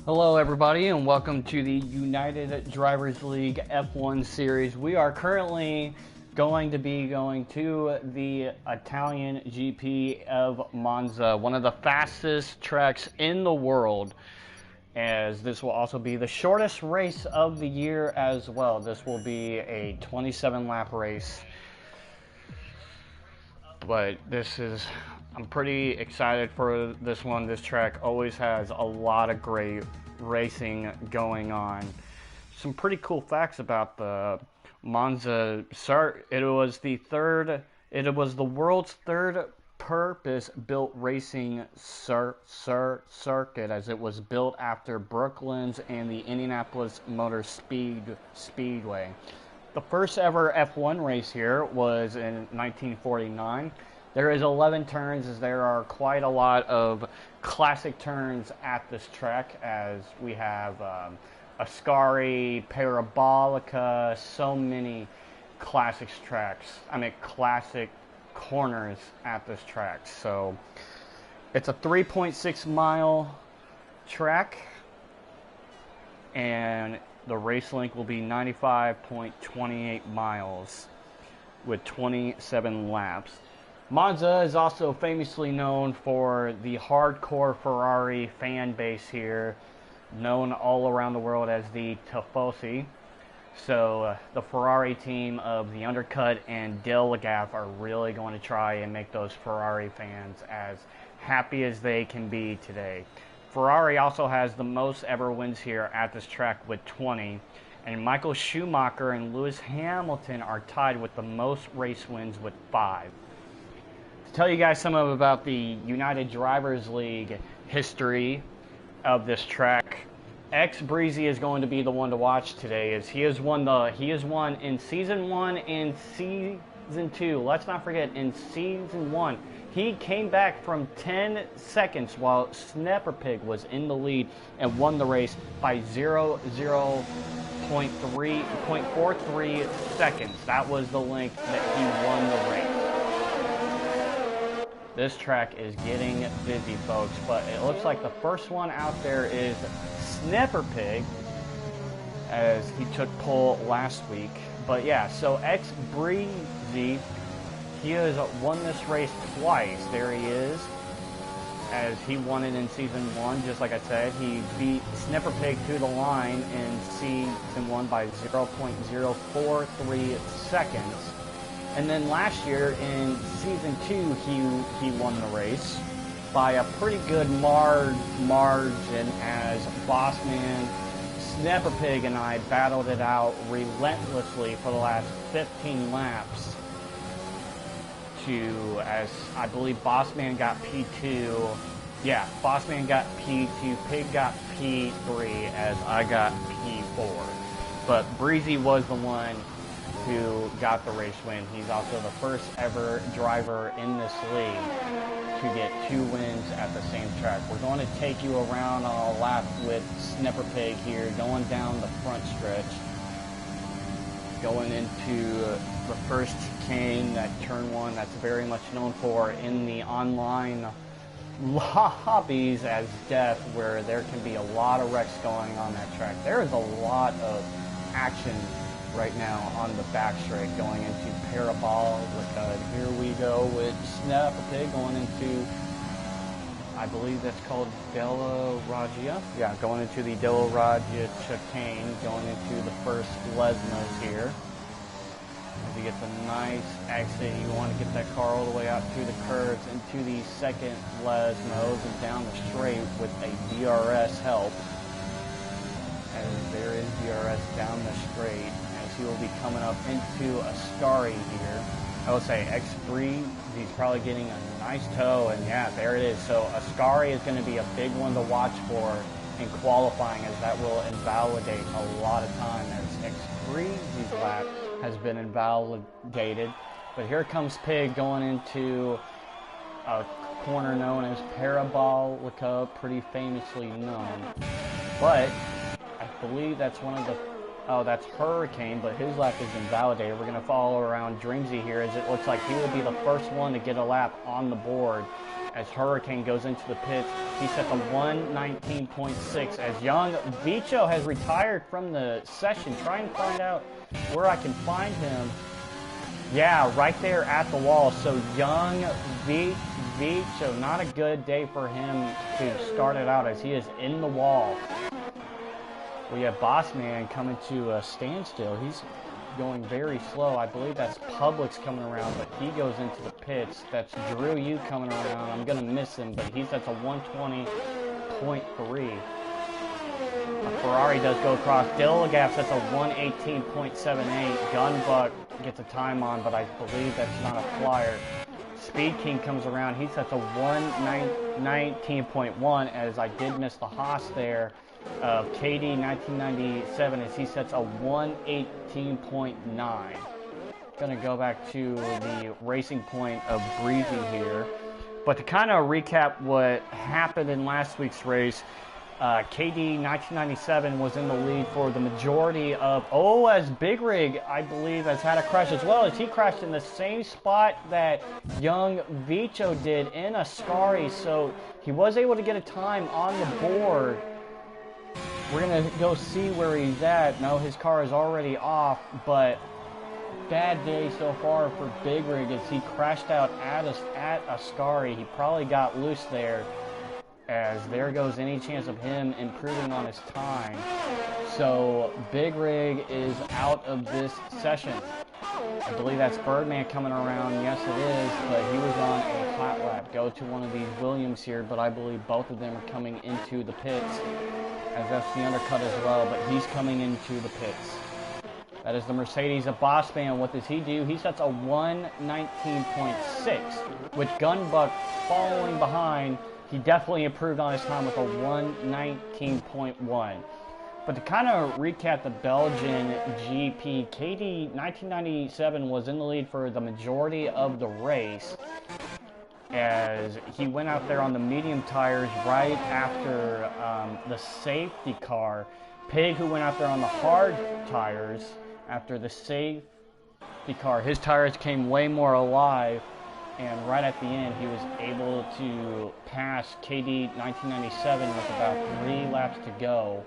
Hello everybody and welcome to the United Drivers League F1 series. We are currently going to the Italian GP of Monza, one of the fastest tracks in the world, as this will also be the shortest race of the year as well. This will be a 27 lap race, but I'm pretty excited for this one. This track always has a lot of great racing going on. Some pretty cool facts about the Monza. It was the world's third purpose-built racing circuit, as it was built after Brooklands and the Indianapolis Motor Speedway. The first ever F1 race here was in 1949. There is 11 turns, as there are quite a lot of classic turns at this track, as we have Ascari, Parabolica, so many classic corners at this track. So it's a 3.6 mile track, and the race length will be 95.28 miles with 27 laps. Monza is also famously known for the hardcore Ferrari fan base here, known all around the world as the Tifosi. So the Ferrari team of the Undercut and Del Lagaffe are really going to try and make those Ferrari fans as happy as they can be today. Ferrari also has the most ever wins here at this track with 20, and Michael Schumacher and Lewis Hamilton are tied with the most race wins with 5. To tell you guys some about the United Drivers League history of this track, X Breezy is going to be the one to watch today, as he has won in season 1 and season 2. Let's not forget, in season 1 he came back from 10 seconds while Snapperpig was in the lead and won the race by 0.43 seconds. That was the length that he won the race. This track is getting busy, folks, but it looks like the first one out there is Snapperpig, as he took pole last week. But yeah, so X Breezy, he has won this race twice. There he is, as he won it in season 1. Just like I said, he beat Snapperpig to the line in season 1 by 0.043 seconds. And then last year in season 2, he won the race by a pretty good margin, as Bossman, Snapperpig, and I battled it out relentlessly for the last 15 laps. As I believe Bossman got P2. Yeah, Bossman got P2, Pig got P3, as I got P4. But Breezy was the one who got the race win. He's also the first ever driver in this league to get 2 wins at the same track. We're going to take you around on a lap with Snapperpig here, going down the front stretch, going into the first chicane, that turn 1 that's very much known for in the online lobbies as death, where there can be a lot of wrecks going on that track. There is a lot of action right now on the back straight going into Parabolica. Here we go with Snapperpig going into, I believe that's called Della Raggia. Yeah, going into the Della Raggia chicane, going into the first Lesmos here. As you get the nice exit, you want to get that car all the way out through the curves into the second Lesmos and down the straight with a DRS help. As there is DRS down the straight, as he will be coming up into Ascari here. I will say X Breeze, he's probably getting a nice toe, and yeah, there it is. So Ascari is going to be a big one to watch for in qualifying, as that will invalidate a lot of time, as X Breeze's lap has been invalidated. But here comes Pig going into a corner known as Parabolica, pretty famously known. But I believe that's one of the, oh, that's Hurricane, but his lap is invalidated. We're going to follow around Dreamsy here, as it looks like he will be the first one to get a lap on the board as Hurricane goes into the pits. He sets a 1:19.6 as Young Vicho has retired from the session. Trying to find out where I can find him. Yeah, right there at the wall. So Young Vicho, not a good day for him to start it out as he is in the wall. We have Boss Man coming to a standstill. He's going very slow. I believe that's Publix coming around, but he goes into the pits. That's Drew Yu coming around. I'm going to miss him, but he sets a 120.3. Ferrari does go across. Dilligaf sets a 118.78. Gunbuck gets a time on, but I believe that's not a flyer. Speed King comes around. He sets a 119.1 as I did miss the Haas there. KD 1997 as he sets a 118.9. Gonna go back to the racing point of Breezy here. But to kind of recap what happened in last week's race, KD 1997 was in the lead for the majority of, as Big Rig, I believe, has had a crash as well, as he crashed in the same spot that Young Vicho did in Ascari, so he was able to get a time on the board. We're going to go see where he's at. No, his car is already off, but bad day so far for Big Rig as he crashed out at Ascari. He probably got loose there, as there goes any chance of him improving on his time. So Big Rig is out of this session. I believe that's Birdman coming around. Yes, it is, but he was on a hot lap. Go to one of these Williams here, but I believe both of them are coming into the pits, as that's the undercut as well, but he's coming into the pits. That is the Mercedes of Boss Man. What does he do? He sets a 119.6, with Gunbuck following behind. He definitely improved on his time with a 119.1. But to kind of recap the Belgian GP, KD 1997 was in the lead for the majority of the race, as he went out there on the medium tires right after the safety car. Pig, who went out there on the hard tires after the safety car, his tires came way more alive. And right at the end, he was able to pass KD 1997 with about 3 laps to go,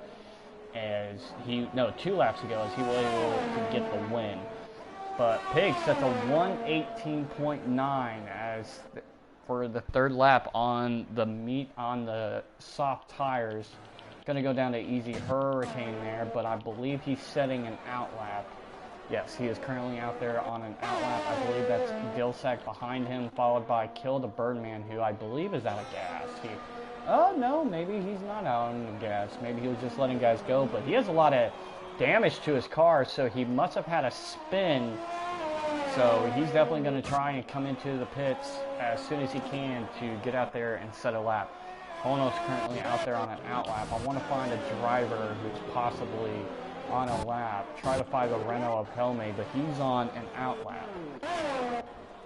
as 2 laps to go, as he was able to get the win. But Pig sets a 118.9 as for the 3rd lap on the soft tires. Going to go down to Easy Hurricane there, but I believe he's setting an out lap. Yes, he is currently out there on an out lap. I believe that's Dilsack behind him, followed by Kill the Birdman, who I believe is out of gas. No, maybe he's not out of gas. Maybe he was just letting guys go, but he has a lot of damage to his car, so he must have had a spin. So he's definitely going to try and come into the pits as soon as he can to get out there and set a lap. Hono's currently out there on an out lap. I want to find a driver who's possibly on a lap. Try to find the Renault of Helme, but he's on an out lap.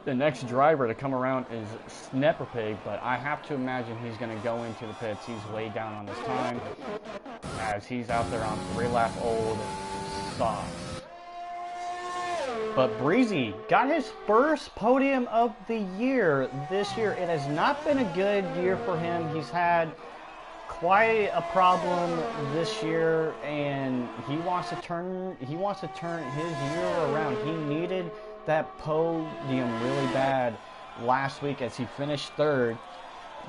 The next driver to come around is Snepperpig, but I have to imagine he's going to go into the pits. He's way down on his time, as he's out there on 3-lap-old softs. But Breezy got his first podium of the year this year. It has not been a good year for him. He's had quite a problem this year, and he wants to turn his year around. He needed that podium really bad last week as he finished 3rd,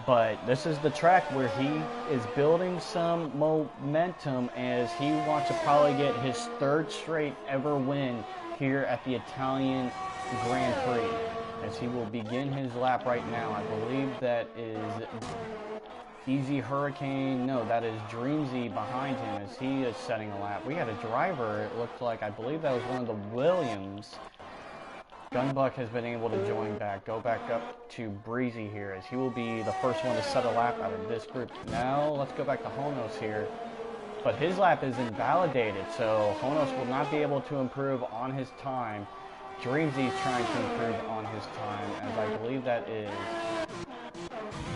but this is the track where he is building some momentum, as he wants to probably get his 3rd straight ever win here at the Italian Grand Prix, as he will begin his lap right now. I believe that is Easy Hurricane. No, that is Dreamzy behind him as he is setting a lap. We had a driver, it looked like, I believe that was one of the Williams. Gunbuck has been able to join back, go back up to Breezy here, as he will be the first one to set a lap out of this group. Now let's go back to Honos here, but his lap is invalidated, so Honos will not be able to improve on his time. Dreamzy is trying to improve on his time, as I believe that is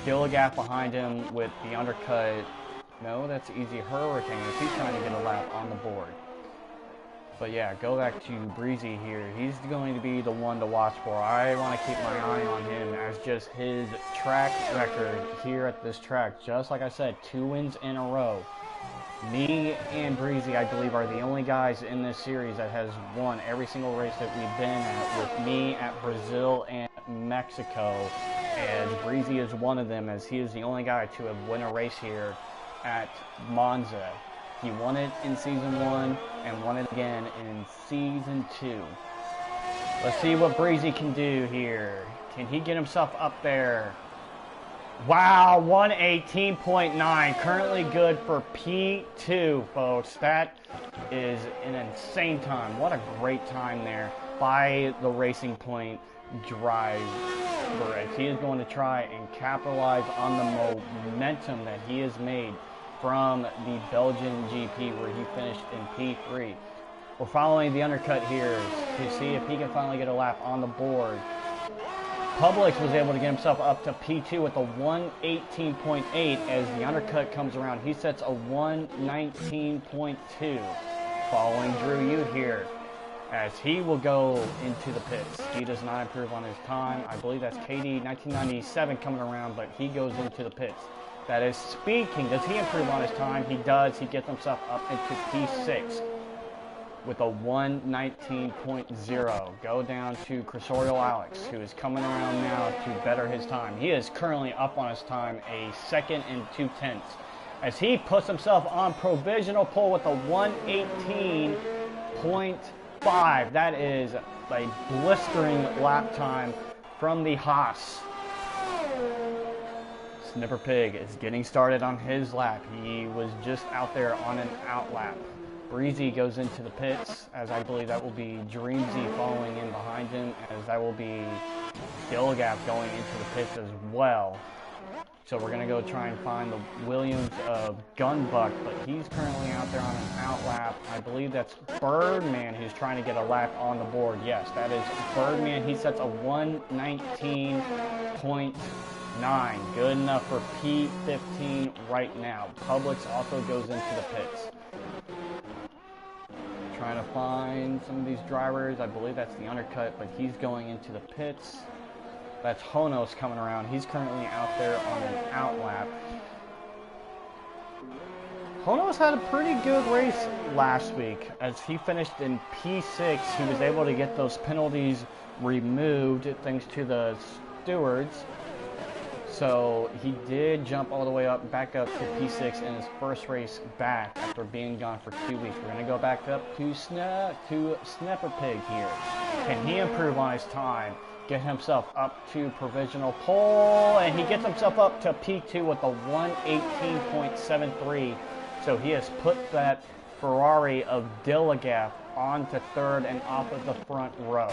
Gilligaf behind him with the undercut. No, that's Easy Hurricane, as he's trying to get a lap on the board. But yeah, go back to Breezy here. He's going to be the one to watch for. I want to keep my eye on him as just his track record here at this track. Just like I said, 2 wins in a row. Me and Breezy, I believe, are the only guys in this series that has won every single race that we've been at, with me at Brazil and Mexico. As Breezy is one of them, as he is the only guy to have won a race here at Monza. He won it in Season 1 and won it again in Season 2. Let's see what Breezy can do here. Can he get himself up there? Wow, 118.9. Currently good for P2, folks. That is an insane time. What a great time there by the Racing Point driver. As he is going to try and capitalize on the momentum that he has made from the Belgian GP, where he finished in P3. We're following the undercut here to see if he can finally get a lap on the board. Publix was able to get himself up to P2 with a 118.8. As the undercut comes around, he sets a 119.2. Following Drew Ute here, as he will go into the pits. He does not improve on his time. I believe that's KD 1997 coming around, but he goes into the pits. That is Speed King. Does he improve on his time? He does. He gets himself up into P6 with a 119.0. Go down to Cursorial Alex, who is coming around now to better his time. He is currently up on his time, a 2nd and 2/10, as he puts himself on provisional pole with a 118.5. That is a blistering lap time from the Haas. Snipper Pig is getting started on his lap. He was just out there on an out lap. Breezy goes into the pits, as I believe that will be Dreamzy following in behind him, as that will be Dilgap going into the pits as well. So we're going to go try and find the Williams of Gunbuck, but he's currently out there on an out lap. I believe that's Birdman who's trying to get a lap on the board. Yes, that is Birdman. He sets a 119.9. Good enough for P15 right now. Publix also goes into the pits. Trying to find some of these drivers. I believe that's the undercut, but he's going into the pits. That's Honos coming around. He's currently out there on an out lap. Honos had a pretty good race last week, as he finished in P6. He was able to get those penalties removed thanks to the stewards. So he did jump all the way back up to P6 in his first race back after being gone for 2 weeks. We're going to go back up to Snapper Pig here. Can he improve on his time? Get himself up to provisional pole, and he gets himself up to P2 with a 118.73. So he has put that Ferrari of Dilligaf onto 3rd and off of the front row.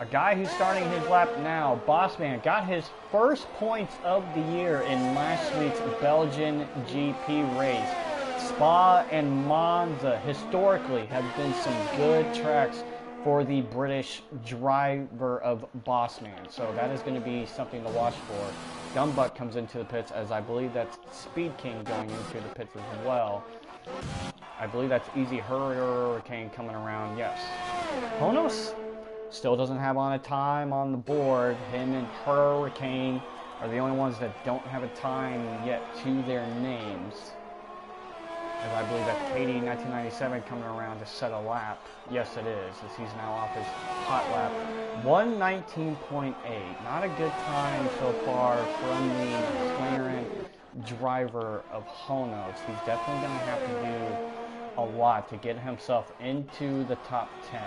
A guy who's starting his lap now, Bossman, got his first points of the year in last week's Belgian GP race. Spa and Monza historically have been some good tracks for the British driver of Bossman. So that is going to be something to watch for. Gumbuck comes into the pits, as I believe that's Speed King going into the pits as well. I believe that's Easy Hurricane coming around, yes. Honos still doesn't have on a time on the board. Him and Hurricane are the only ones that don't have a time yet to their names. As I believe that's KD 1997 coming around to set a lap. Yes, it is, as he's now off his hot lap. 119.8. Not a good time so far from the McLaren driver of Honos. He's definitely going to have to do a lot to get himself into the top 10.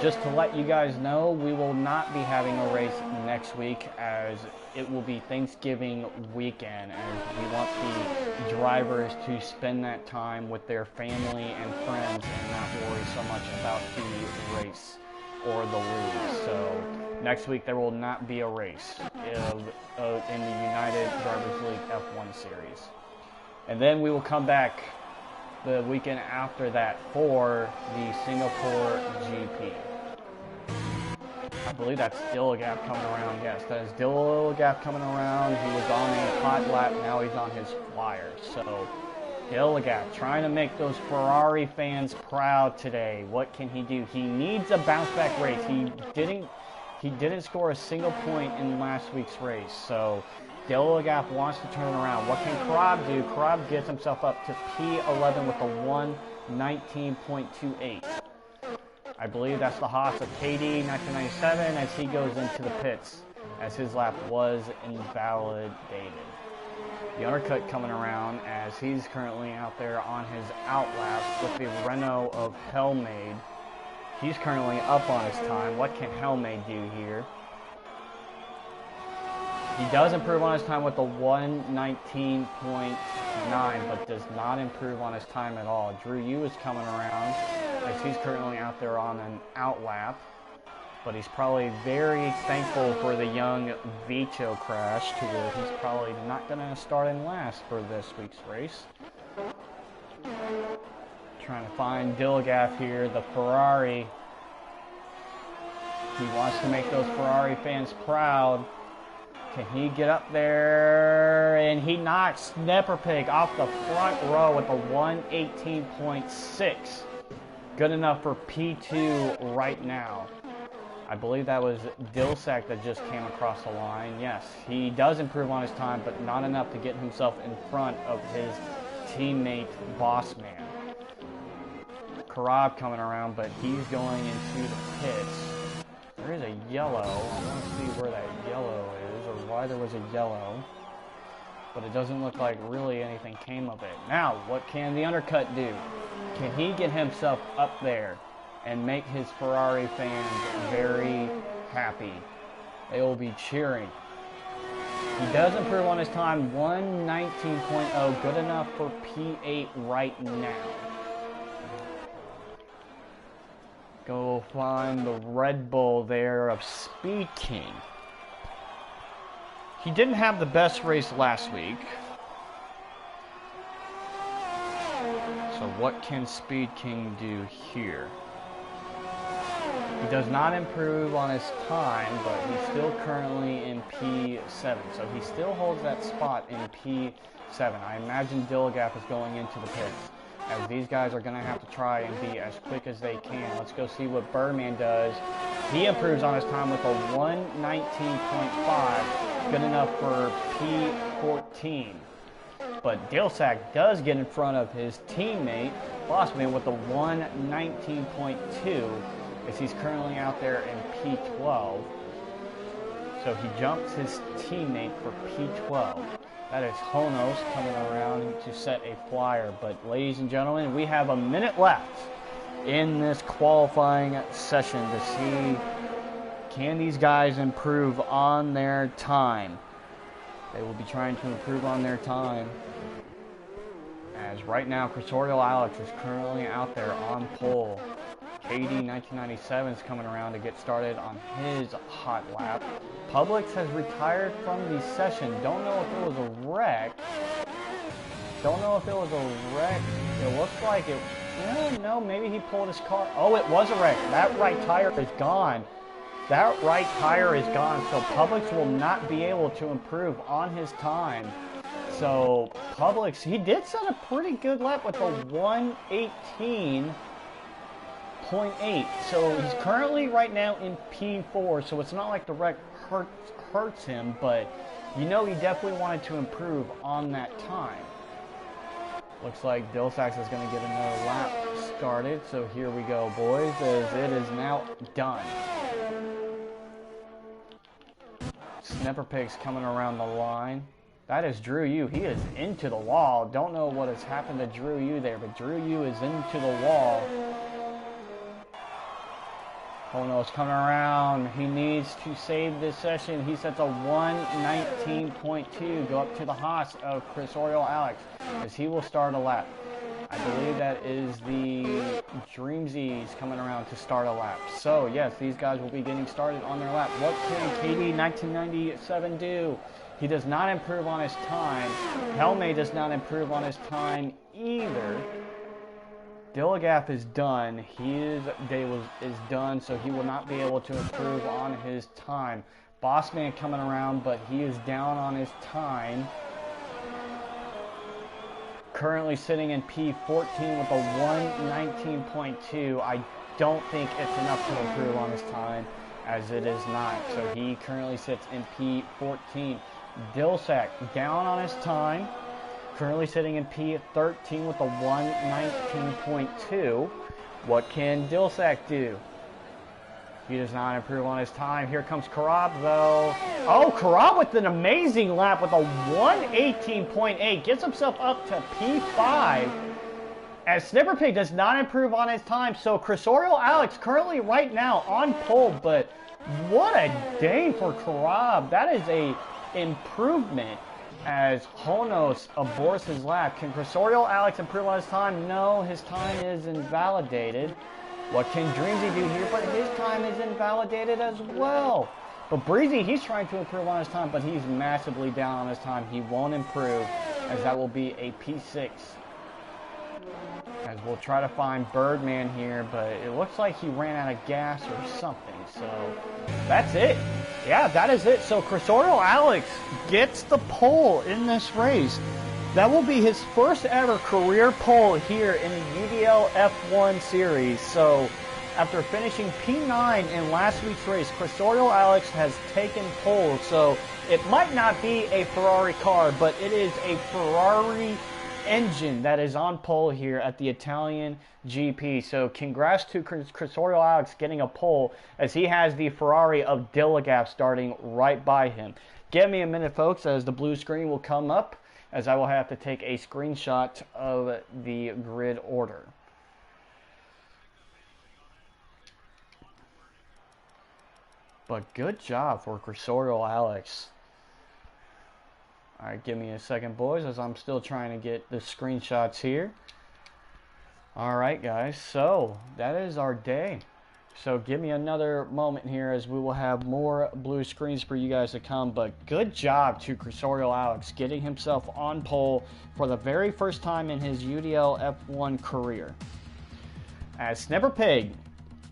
Just to let you guys know, we will not be having a race next week, as it will be Thanksgiving weekend, and we want the drivers to spend that time with their family and friends and not worry so much about the race or the league. So next week there will not be a race in the United Drivers League F1 series. And then we will come back the weekend after that for the Singapore GP. I believe that's Dilligap coming around. Yes, that is Dilligap coming around. He was on a hot lap. Now he's on his flyer. So Delegat trying to make those Ferrari fans proud today. What can he do? He needs a bounce back race. He didn't score a single point in last week's race. So Delegat wants to turn around. What can Karab do? Karab gets himself up to P11 with a 1:19.28. I believe that's the Haas of KD 1997 as he goes into the pits as his lap was invalidated. The undercut coming around as he's currently out there on his outlap with the Renault of Helmade. He's currently up on his time. What can Helmade do here? He does improve on his time with the 1:19.9, but does not improve on his time at all. Drew Yu is coming around as he's currently out there on an outlap, but he's probably very thankful for the young Vito crash to where he's probably not going to start in last for this week's race. Trying to find Delegat here, the Ferrari. He wants to make those Ferrari fans proud. Can he get up there? And he knocks Snepperpig off the front row with a 1:18.6. Good enough for P2 right now. I believe that was Dilsack that just came across the line. Yes, he does improve on his time, but not enough to get himself in front of his teammate Bossman. Karab coming around, but he's going into the pits. There is a yellow. I want to see where that yellow is, or why there was a yellow. But it doesn't look like really anything came of it. Now, what can the undercut do? Can he get himself up there and make his Ferrari fans very happy? They will be cheering. He does improve on his time, 1:19.0, good enough for P8 right now. Go find the Red Bull there of Speed King. He didn't have the best race last week. So what can Speed King do here? He does not improve on his time, but he's still currently in P7. So he still holds that spot in P7. I imagine Delegat is going into the pits, as these guys are going to have to try and be as quick as they can. Let's go see what Birdman does. He improves on his time with a 1:19.5, good enough for P14. But Dilsack does get in front of his teammate, Bossman, with a 1:19.2, as he's currently out there in P12. So he jumps his teammate for P12. That is Honos coming around to set a flyer. But ladies and gentlemen, we have a minute left in this qualifying session to see, can these guys improve on their time. They will be trying to improve on their time, as right now Crisorial Alex is currently out there on pole. KD 1997 is coming around to get started on his hot lap. Publix has retired from the session. Don't know if it was a wreck. It looks like it. No, maybe he pulled his car. Oh, it was a wreck. That right tire is gone. So Publix will not be able to improve on his time. So Publix, he did set a pretty good lap with a 1:18.8. So he's currently right now in P4, so it's not like the wreck hurts him, but he definitely wanted to improve on that time. Looks like Dilsax is going to get another lap started, so here we go, boys, as it is now done. Snepperpig's coming around the line. That is Drew Yu. He is into the wall. Don't know what has happened to Drew Yu there, but Drew Yu is into the wall. Hono's coming around. He needs to save this session. He sets a 1:19.2. Go up to the Haas of Crisorial Alex, as he will start a lap. I believe that is the Dreamsies coming around to start a lap. So, yes, these guys will be getting started on their lap. What can KD 1997 do? He does not improve on his time. Helme does not improve on his time either. Delegat is done. His day is done, so he will not be able to improve on his time. Bossman coming around, but he is down on his time. currently sitting in P14 with a 119.2. I don't think it's enough to improve on his time, as it is not. So he currently sits in P14. Dilsack down on his time, currently sitting in P13 with a 119.2. What can Dilsack do? He does not improve on his time. Here comes Karab, though. Oh, Karab with an amazing lap with a 118.8. Gets himself up to P5. As Snipper Pig does not improve on his time. So, Crisorial Alex currently right now on pole. But what a day for Karab. That is a improvement as Honos aborts his lap. Can Crisorial Alex improve on his time? No, his time is invalidated. What can Dreamsy do here? But his time is invalidated as well. But Breezy, he's trying to improve on his time, but he's massively down on his time. He won't improve, as that will be a P6. As we'll try to find Birdman here, but it looks like he ran out of gas or something. So that's it. Yeah, that is it. So Crisorial Alex gets the pole in this race. That will be his first ever career pole here in the UDL F1 series. So after finishing P9 in last week's race, Crisorial Alex has taken pole. So it might not be a Ferrari car, but it is a Ferrari engine that is on pole here at the Italian GP. So congrats to Crisorial Alex getting a pole, as he has the Ferrari of Dilligaf starting right by him. Give me a minute, folks, as the blue screen will come up, as I will have to take a screenshot of the grid order. But good job for Crisorial Alex. Alright, give me a second, boys, as I'm still trying to get the screenshots here. Alright, guys, so that is our day. So give me another moment here, as we will have more blue screens for you guys to come. But good job to Crisorial Alex getting himself on pole for the very first time in his UDL F1 career. As Snipper Pig,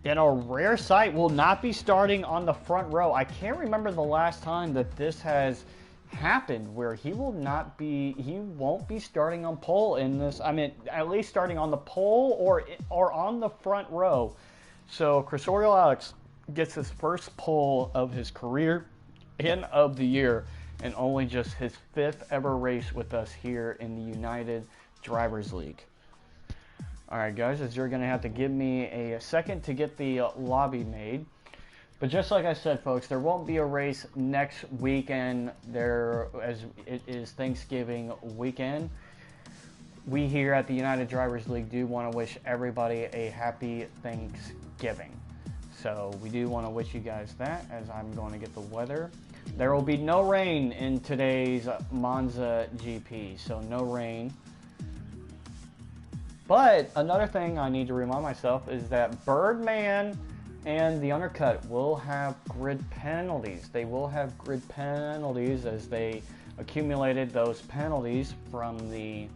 in a rare sight, will not be starting on the front row. I can't remember the last time that this has happened, where he won't be starting on pole in this. I mean, at least starting on the pole or on the front row. So Crisorial Alex gets his first pole of his career and of the year, and only just his 5th ever race with us here in the United Drivers League. Alright, guys, as you're going to have to give me a second to get the lobby made. But just like I said, folks, there won't be a race next weekend, as it is Thanksgiving weekend. We here at the United Drivers League do want to wish everybody a happy Thanksgiving. So we do want to wish you guys that, as I'm going to get the weather. There will be no rain in today's Monza GP, so no rain. But another thing I need to remind myself is that Birdman and the undercut will have grid penalties. They will have grid penalties, as they accumulated those penalties from the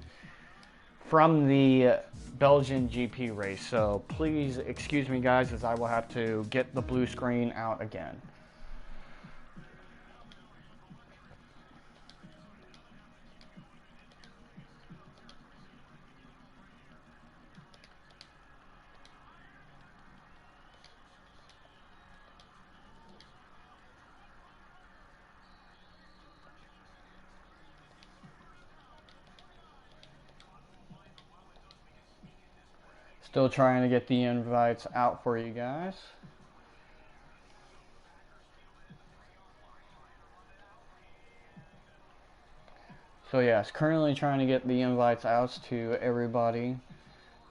Belgian GP race. So please excuse me, guys, as I will have to get the blue screen out again. Still trying to get the invites out for you guys. So yes, currently trying to get the invites out to everybody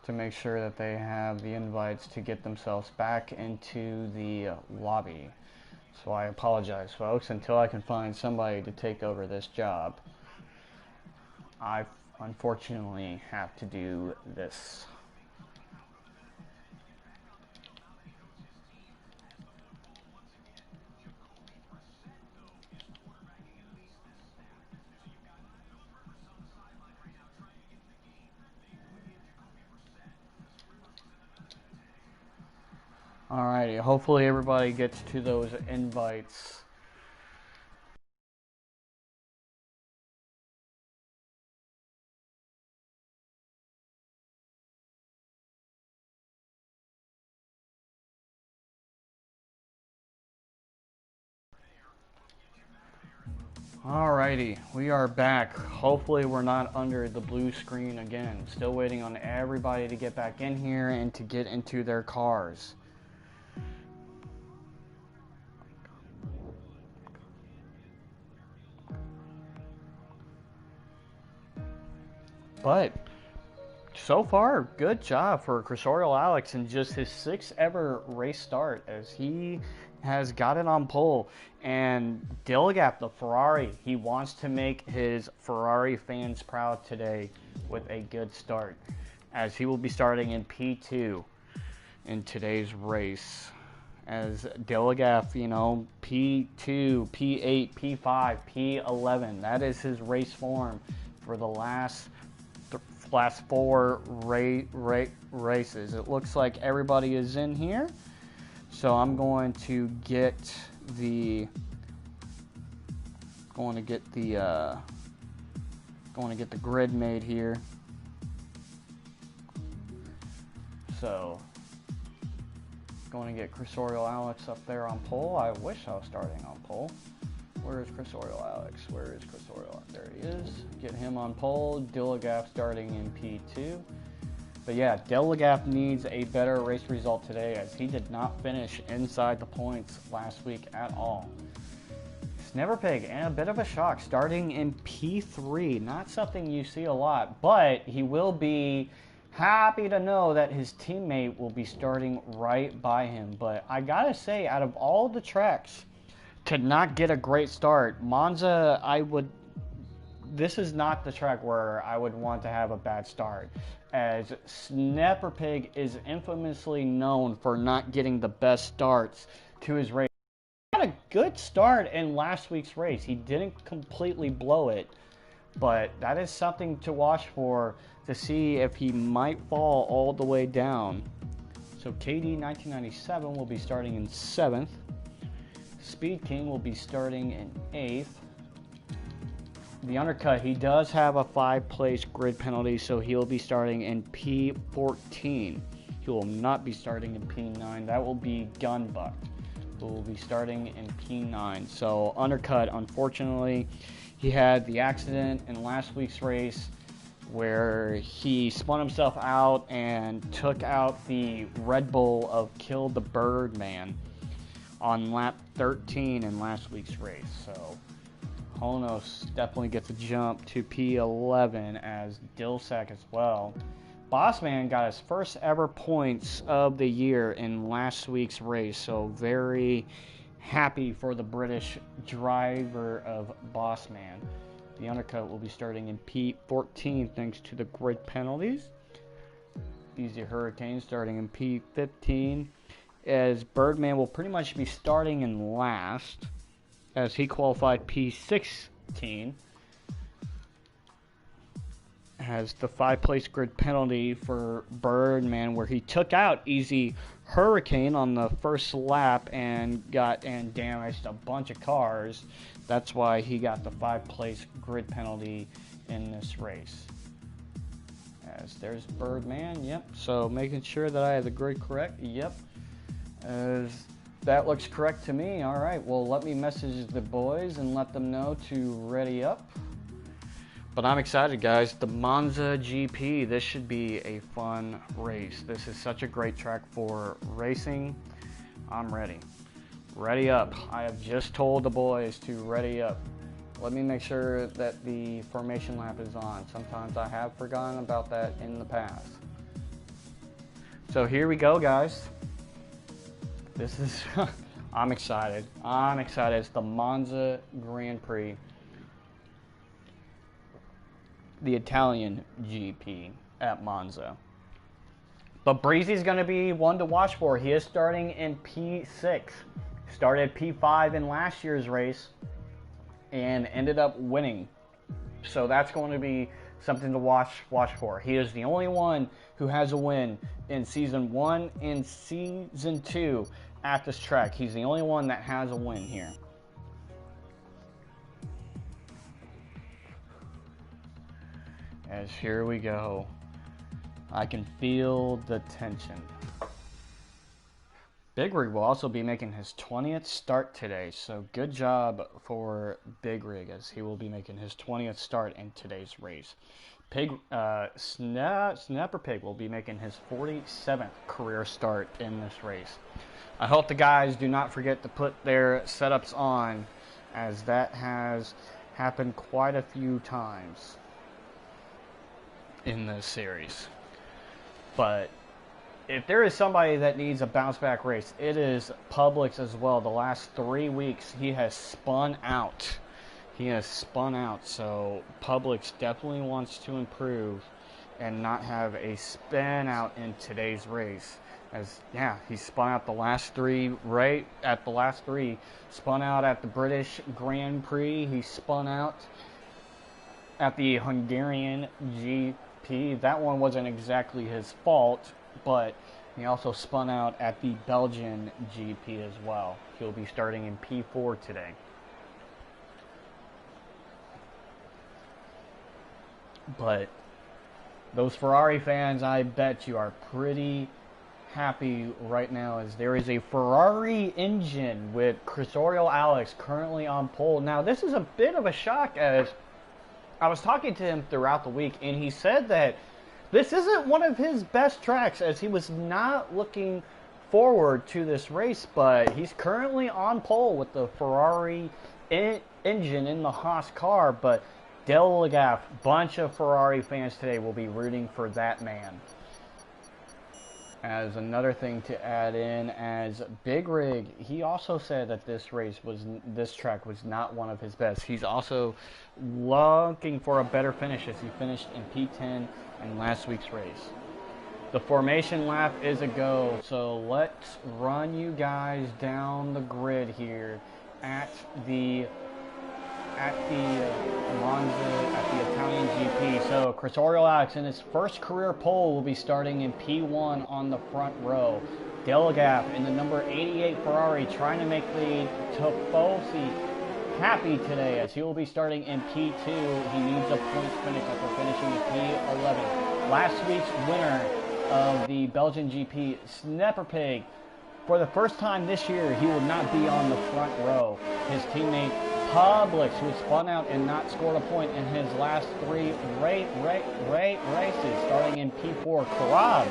to make sure that they have the invites to get themselves back into the lobby. So I apologize, folks, until I can find somebody to take over this job. I unfortunately have to do this. Alrighty, hopefully everybody gets to those invites. Alrighty, we are back. Hopefully we're not under the blue screen again. Still waiting on everybody to get back in here and to get into their cars. But so far, good job for Cursorial Alex in just his 6th ever race start, as he has got it on pole. And Dilligap, the Ferrari, he wants to make his Ferrari fans proud today with a good start, as he will be starting in P2 in today's race. As Dilligap, you know, P2, P8, P5, P11, that is his race form for the last 4 races. It looks like everybody is in here, so I'm going to get the grid made here. So going to get Cursorial Alex up there on pole. I wish I was starting on pole. Where is Cursorial Alex? Where is Cursorial? There he is. Get him on pole. Dilligap starting in P2. But yeah, Dilligap needs a better race result today, as he did not finish inside the points last week at all. Snapperpig, and a bit of a shock, starting in P3. Not something you see a lot, but he will be happy to know that his teammate will be starting right by him. But I gotta say, out of all the tracks to not get a great start, Monza, this is not the track where I would want to have a bad start, as Snapperpig is infamously known for not getting the best starts to his race. He had a good start in last week's race. He didn't completely blow it, but that is something to watch for, to see if he might fall all the way down. So KD 1997 will be starting in 7th. Speed King will be starting in 8th. The undercut, he does have a 5-place grid penalty, so he'll be starting in P14. He will not be starting in P9. That will be Gunbuck, who will be starting in P9. So undercut, unfortunately, he had the accident in last week's race where he spun himself out and took out the Red Bull of Kill the Birdman on lap 13 in last week's race. So Honos definitely gets a jump to P11, as Dilsack as well. Bossman got his first ever points of the year in last week's race, so very happy for the British driver of Bossman. The undercut will be starting in P14 thanks to the grid penalties. Easy Hurricane starting in P15, as Birdman will pretty much be starting in last, as he qualified P16. Has the 5-place grid penalty for Birdman, where he took out Easy Hurricane on the first lap and damaged a bunch of cars. That's why he got the 5-place grid penalty in this race. As there's Birdman, yep. So making sure that I have the grid correct, yep. As that looks correct to me. All right, well, let me message the boys and let them know to ready up. But I'm excited, guys. The Monza GP, this should be a fun race. This is such a great track for racing. I'm ready. Ready up. I have just told the boys to ready up. Let me make sure that the formation lap is on. Sometimes I have forgotten about that in the past. So here we go, guys. This is, I'm excited. I'm excited. It's the Monza Grand Prix. The Italian GP at Monza. But Breezy's going to be one to watch for. He is starting in P6. Started P5 in last year's race and ended up winning. So that's going to be something to watch for. He is the only one who has a win in Season 1 and Season 2 at this track. He's the only one that has a win here. As here we go. I can feel the tension. Big Rig will also be making his 20th start today, so good job for Big Rig as he will be making his 20th start in today's race. Snapper Pig will be making his 47th career start in this race. I hope the guys do not forget to put their setups on, as that has happened quite a few times in this series. But if there is somebody that needs a bounce back race, it is Publix as well. The last 3 weeks he has spun out. So Publix definitely wants to improve and not have a spin out in today's race. As he spun out the last three, right at the last three. Spun out at the British Grand Prix. He spun out at the Hungarian GP. That one wasn't exactly his fault, but he also spun out at the Belgian GP as well. He'll be starting in P4 today. But those Ferrari fans, I bet you, are pretty happy right now, as there is a Ferrari engine with Crisorial Alex currently on pole. Now, this is a bit of a shock, as I was talking to him throughout the week, and he said that this isn't one of his best tracks, as he was not looking forward to this race, but he's currently on pole with the Ferrari engine in the Haas car. But Dale Lagaffe, bunch of Ferrari fans today will be rooting for that man. As another thing to add in, as Big Rig, he also said that this track was not one of his best. He's also looking for a better finish, as he finished in P10 in last week's race. The formation lap is a go, so let's run you guys down the grid here at the Italian GP. So Crisorial Alex in his first career pole will be starting in P1 on the front row. Dale Lagaffe in the number 88 Ferrari trying to make the Tifosi happy today, as he will be starting in P2. He needs a points finish after finishing in P11. Last week's winner of the Belgian GP, Snapper Pig, for the first time this year, he will not be on the front row. His teammate Publix, who spun out and not scored a point in his last three races, starting in P4. Karab,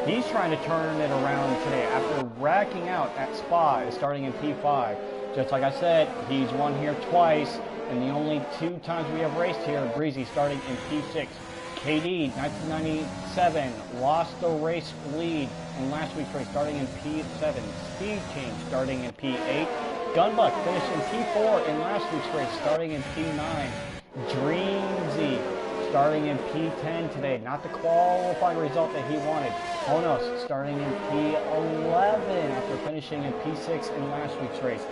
he's trying to turn it around today after racking out at Spa, starting in P5. Just like I said, he's won here twice, and the only 2 times we have raced here, Breezy starting in P6. KD, 1997, lost the race lead in last week's race, starting in P7. Speed Change, starting in P8. Gunbuck finished in P4 in last week's race, starting in P9. Dreamzy, starting in P10 today. Not the qualifying result that he wanted. Honos, starting in P11 after finishing in P6 in last week's race.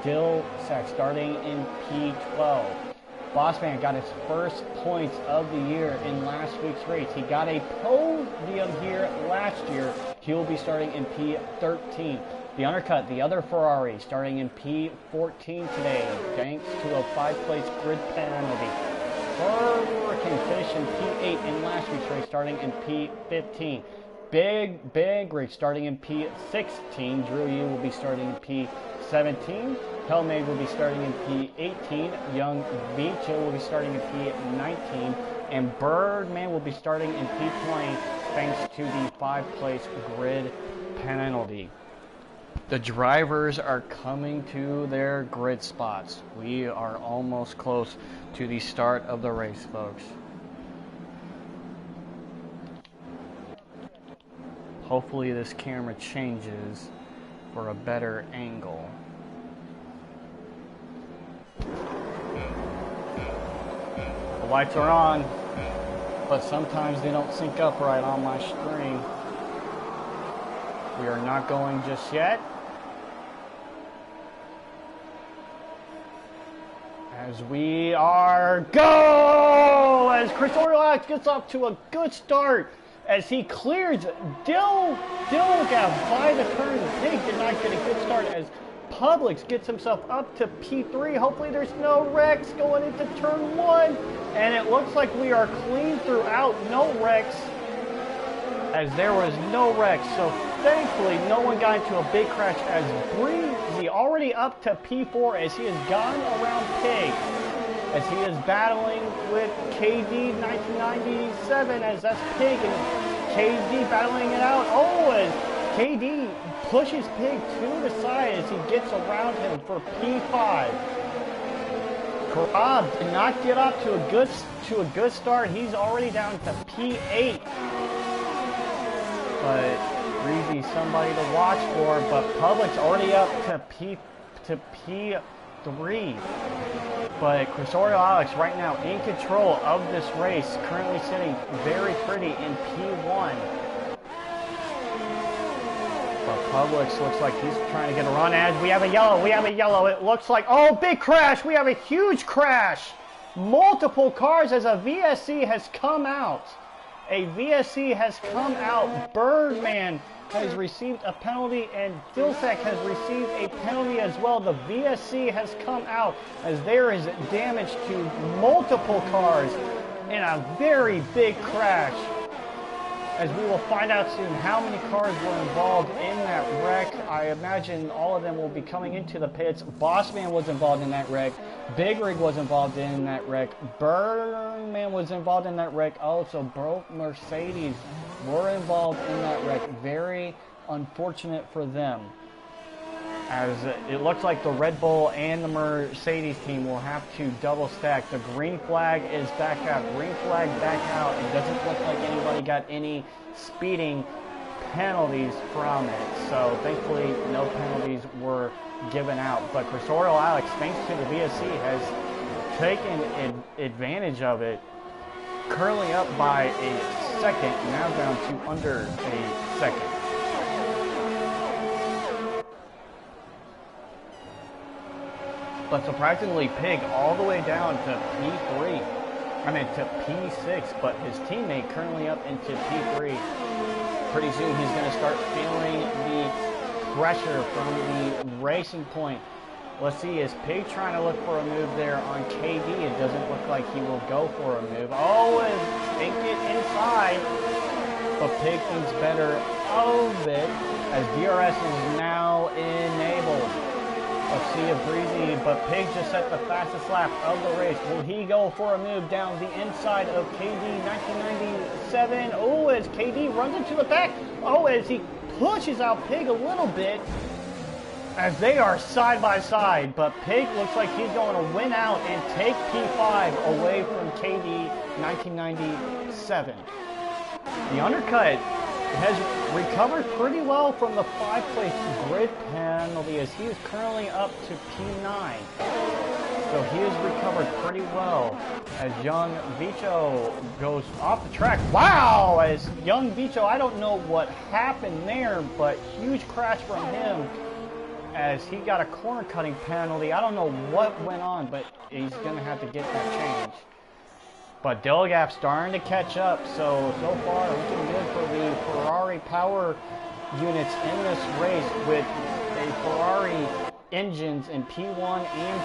Dill Sack, starting in P12. Bossman got his first points of the year in last week's race. He got a podium here last year. He will be starting in P13. The Undercut, the other Ferrari, starting in P14 today, thanks to a 5-place grid penalty. Hurricane finished in P8 in last week's race, starting in P15. Big Rig starting in P16. Drew Yu will be starting in P17. Hellmaid will be starting in P18. Young Vicha will be starting in P19. And Birdman will be starting in P20, thanks to the 5-place grid penalty. The drivers are coming to their grid spots. We are almost close to the start of the race, folks. Hopefully this camera changes for a better angle. The lights are on, but sometimes they don't sync up right on my screen. We are not going just yet. As we are go! As Crisorial Alex gets off to a good start, as he clears Dilgaf by the turn. Pig did not get a good start, as Publix gets himself up to P3. Hopefully there's no wrecks going into turn 1. And it looks like we are clean throughout. No wrecks, as there was no wrecks. So thankfully, no one got into a big crash as Breezy already up to P4 as he has gone around Pig. As he is battling with KD 1997 as that's Pig and KD battling it out. Oh, as KD pushes Pig to the side as he gets around him for P5. Karab did not get off to a good start. He's already down to P8. But Breezy somebody to watch for, but Public's already up to P3. But Crisorio Alex right now in control of this race, currently sitting very pretty in P1. But Publix looks like he's trying to get a run as we have a yellow, it looks like, oh, big crash, we have a huge crash. Multiple cars as a VSC has come out. A VSC has come out. Birdman has received a penalty and Dilsek has received a penalty as well. The VSC has come out as there is damage to multiple cars in a very big crash. As we will find out soon how many cars were involved in that wreck. I imagine all of them will be coming into the pits. Bossman was involved in that wreck. Big Rig was involved in that wreck. Birdman was involved in that wreck. Also, both Mercedes were involved in that wreck. Very unfortunate for them. As it looks like the Red Bull and the Mercedes team will have to double stack. The green flag is back out. Green flag back out. It doesn't look like anybody got any speeding penalties from it. So thankfully no penalties were given out. But Crisorio Alex, thanks to the VSC, has taken advantage of it. Currently up by a second, now down to under a second. But surprisingly, Pig all the way down to P3. To P6, but his teammate currently up into P3. Pretty soon he's going to start feeling the pressure from the racing point. Let's see, is Pig trying to look for a move there on KD? It doesn't look like he will go for a move. Oh, and Pig get inside. But Pig thinks better of it as DRS is now enabled. Let's see if Breezy, but Pig just set the fastest lap of the race. Will he go for a move down the inside of KD 1997? Oh, as KD runs into the back. Oh, as he pushes out Pig a little bit as they are side by side. But Pig looks like he's going to win out and take P5 away from KD 1997. The undercut has recovered pretty well from the 5-place grid penalty as he is currently up to P9. So he has recovered pretty well as Young Vicho goes off the track. Wow! As Young Vicho, I don't know what happened there, but huge crash from him as he got a corner cutting penalty. I don't know what went on, but he's going to have to get that changed. But Delgap's starting to catch up, so far looking good for the Ferrari power units in this race with a Ferrari engines in P1 and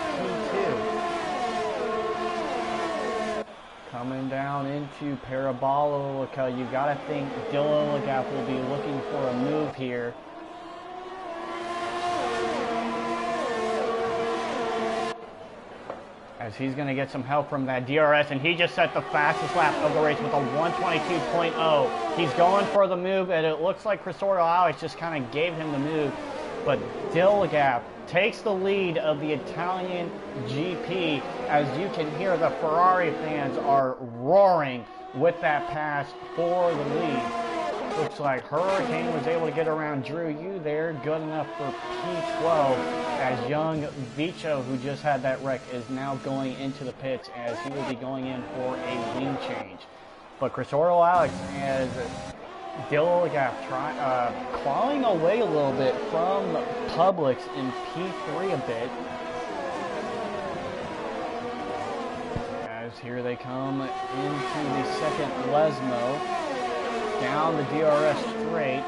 P2. Coming down into Parabolica, you got to think Delgap will be looking for a move here. As he's going to get some help from that DRS, and he just set the fastest lap of the race with a 122.0. He's going for the move, and it looks like Crisorio Alex just kind of gave him the move. But Dilgap takes the lead of the Italian GP. As you can hear, the Ferrari fans are roaring with that pass for the lead. Looks like Hurricane was able to get around Drew Yu there. Good enough for P12 as Young Vicho, who just had that wreck, is now going into the pits as he will be going in for a wing change. But Crisorio Alex has Dilgap clawing away a little bit from Publix in P3 a bit. As here they come into the second Lesmo. Down the DRS straight.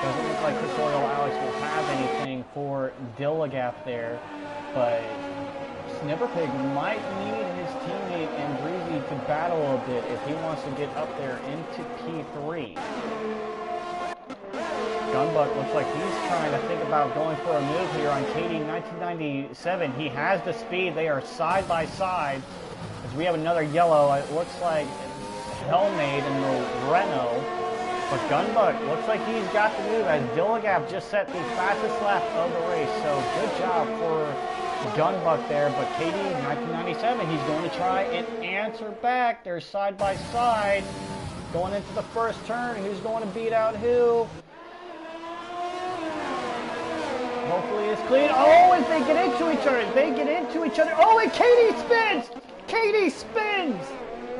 Doesn't look like Crisorio Alex will have anything for Dilgap there, but Snipperpig might need his teammate and Breezy to battle a bit if he wants to get up there into P3. Gunbuck looks like he's trying to think about going for a move here on KD 1997. He has the speed. They are side by side. As we have another yellow, it looks like Hellmaid in the Renault. But Gunbuck looks like he's got the move as Dilligap just set the fastest lap of the race. So good job for Gunbuck there. But KD 1997, he's going to try and answer back. They're side by side. Going into the first turn, who's going to beat out who? Hopefully it's clean. Oh, as they get into each other. Oh, and Katie spins! Katie spins!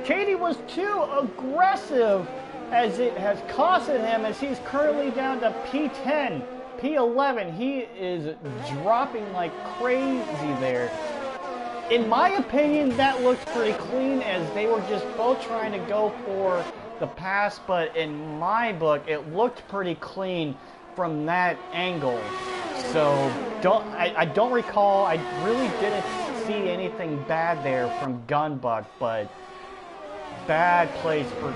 Katie was too aggressive as it has costed him as he's currently down to P10, P11. He is dropping like crazy there. In my opinion, that looks pretty clean as they were just both trying to go for the pass, but in my book, it looked pretty clean from that angle. So I don't recall, I really didn't see anything bad there from Gunbuck, but bad place for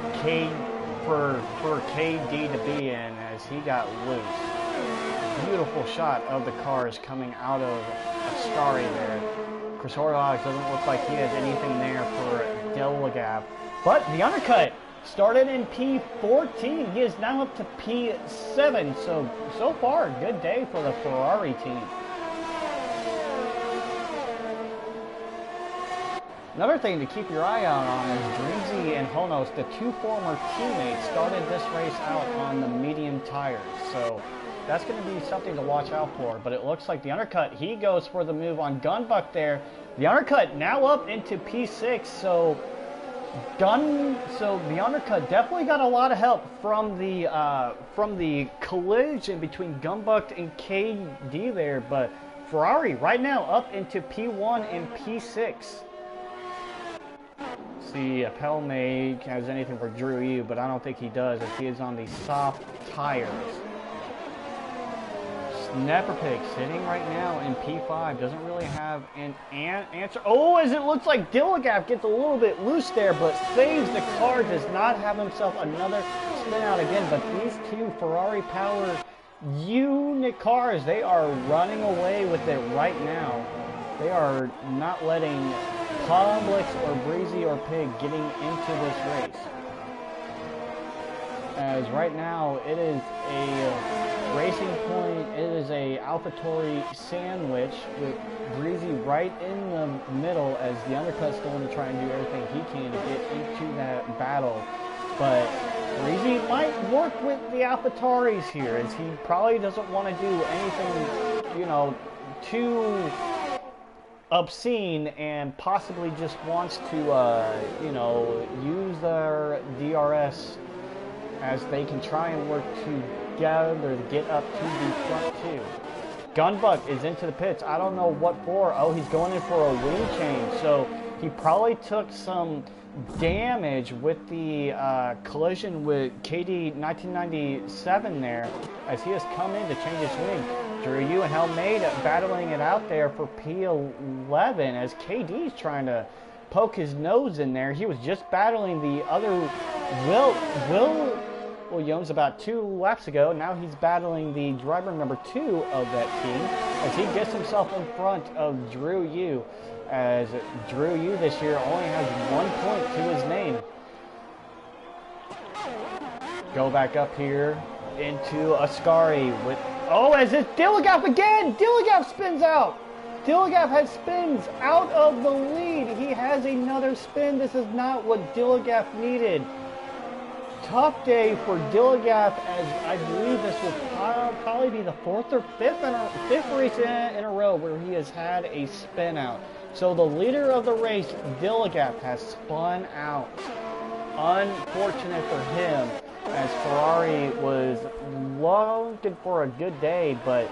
KD to be in as he got loose. Beautiful shot of the cars coming out of Ascari there. Chrysoriox doesn't look like he has anything there for Dilligap. But the undercut started in P14. He is now up to P7. So far, good day for the Ferrari team. Another thing to keep your eye out on is Dreamzy and Honos, the two former teammates, started this race out on the medium tires. So that's going to be something to watch out for. But it looks like the undercut, he goes for the move on Gunbuck there. The undercut now up into P6. So the undercut definitely got a lot of help from the collision between Gunbuck and KD there. But Ferrari right now up into P1 and P6. See if Hellmaid has anything for Drew Yu, but I don't think he does as he is on the soft tires. Snapper Pig sitting right now in P5, doesn't really have an answer. Oh, as it looks like Dilligap gets a little bit loose there, but saves the car, does not have himself another spin out again. But these two Ferrari powered unit cars, they are running away with it right now. They are not letting Publix or Breezy or Pig getting into this race. As right now it is a Racing Point, it is a AlphaTauri sandwich with Breezy right in the middle as the undercut's going to try and do everything he can to get into that battle. But Breezy might work with the AlphaTauris here as he probably doesn't want to do anything, you know, too obscene and possibly just wants to, you know, use their DRS as they can try and work together to get up to the front two. Gunbuck is into the pits. I don't know what for. Oh, he's going in for a wing change. So he probably took some damage with the collision with KD 1997 there as he has come in to change his wing. Drew Yu and Hellmaid battling it out there for P11 as KD's trying to poke his nose in there. He was just battling the other Will Williams about 2 laps ago. Now he's battling the driver number 2 of that team as he gets himself in front of Drew Yu, as Drew Yu this year only has 1 point to his name. Go back up here into Ascari with, oh, as it's Dilligap again! Dilligap spins out! Dilligap has spins out of the lead. He has another spin. This is not what Dilligap needed. Tough day for Dilligap as I believe this will probably be the 4th or 5th race in a row where he has had a spin out. So the leader of the race, Dilligap, has spun out. Unfortunate for him as Ferrari was looking for a good day, but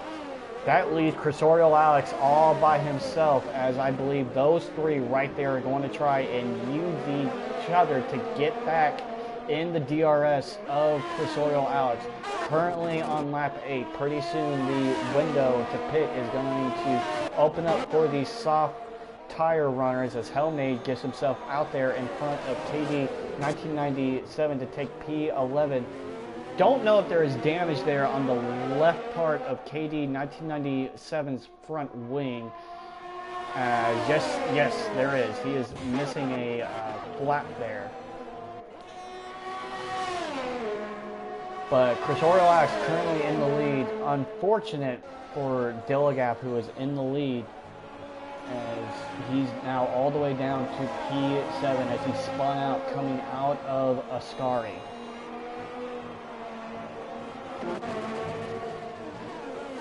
that leaves Chrysorio Alex all by himself as I believe those three right there are going to try and use each other to get back in the DRS of Chrysorio Alex. Currently on lap 8. Pretty soon the window to pit is going to open up for these soft tire runners as Hellmaid gets himself out there in front of KD 1997 to take P11. don't know if there is damage there on the left part of KD 1997's front wing. Yes, there is. He is missing a flap there. But Chrysaorial Alex currently in the lead. Unfortunate for Dilligap, who is in the lead, as he's now all the way down to P7 as he spun out coming out of Ascari.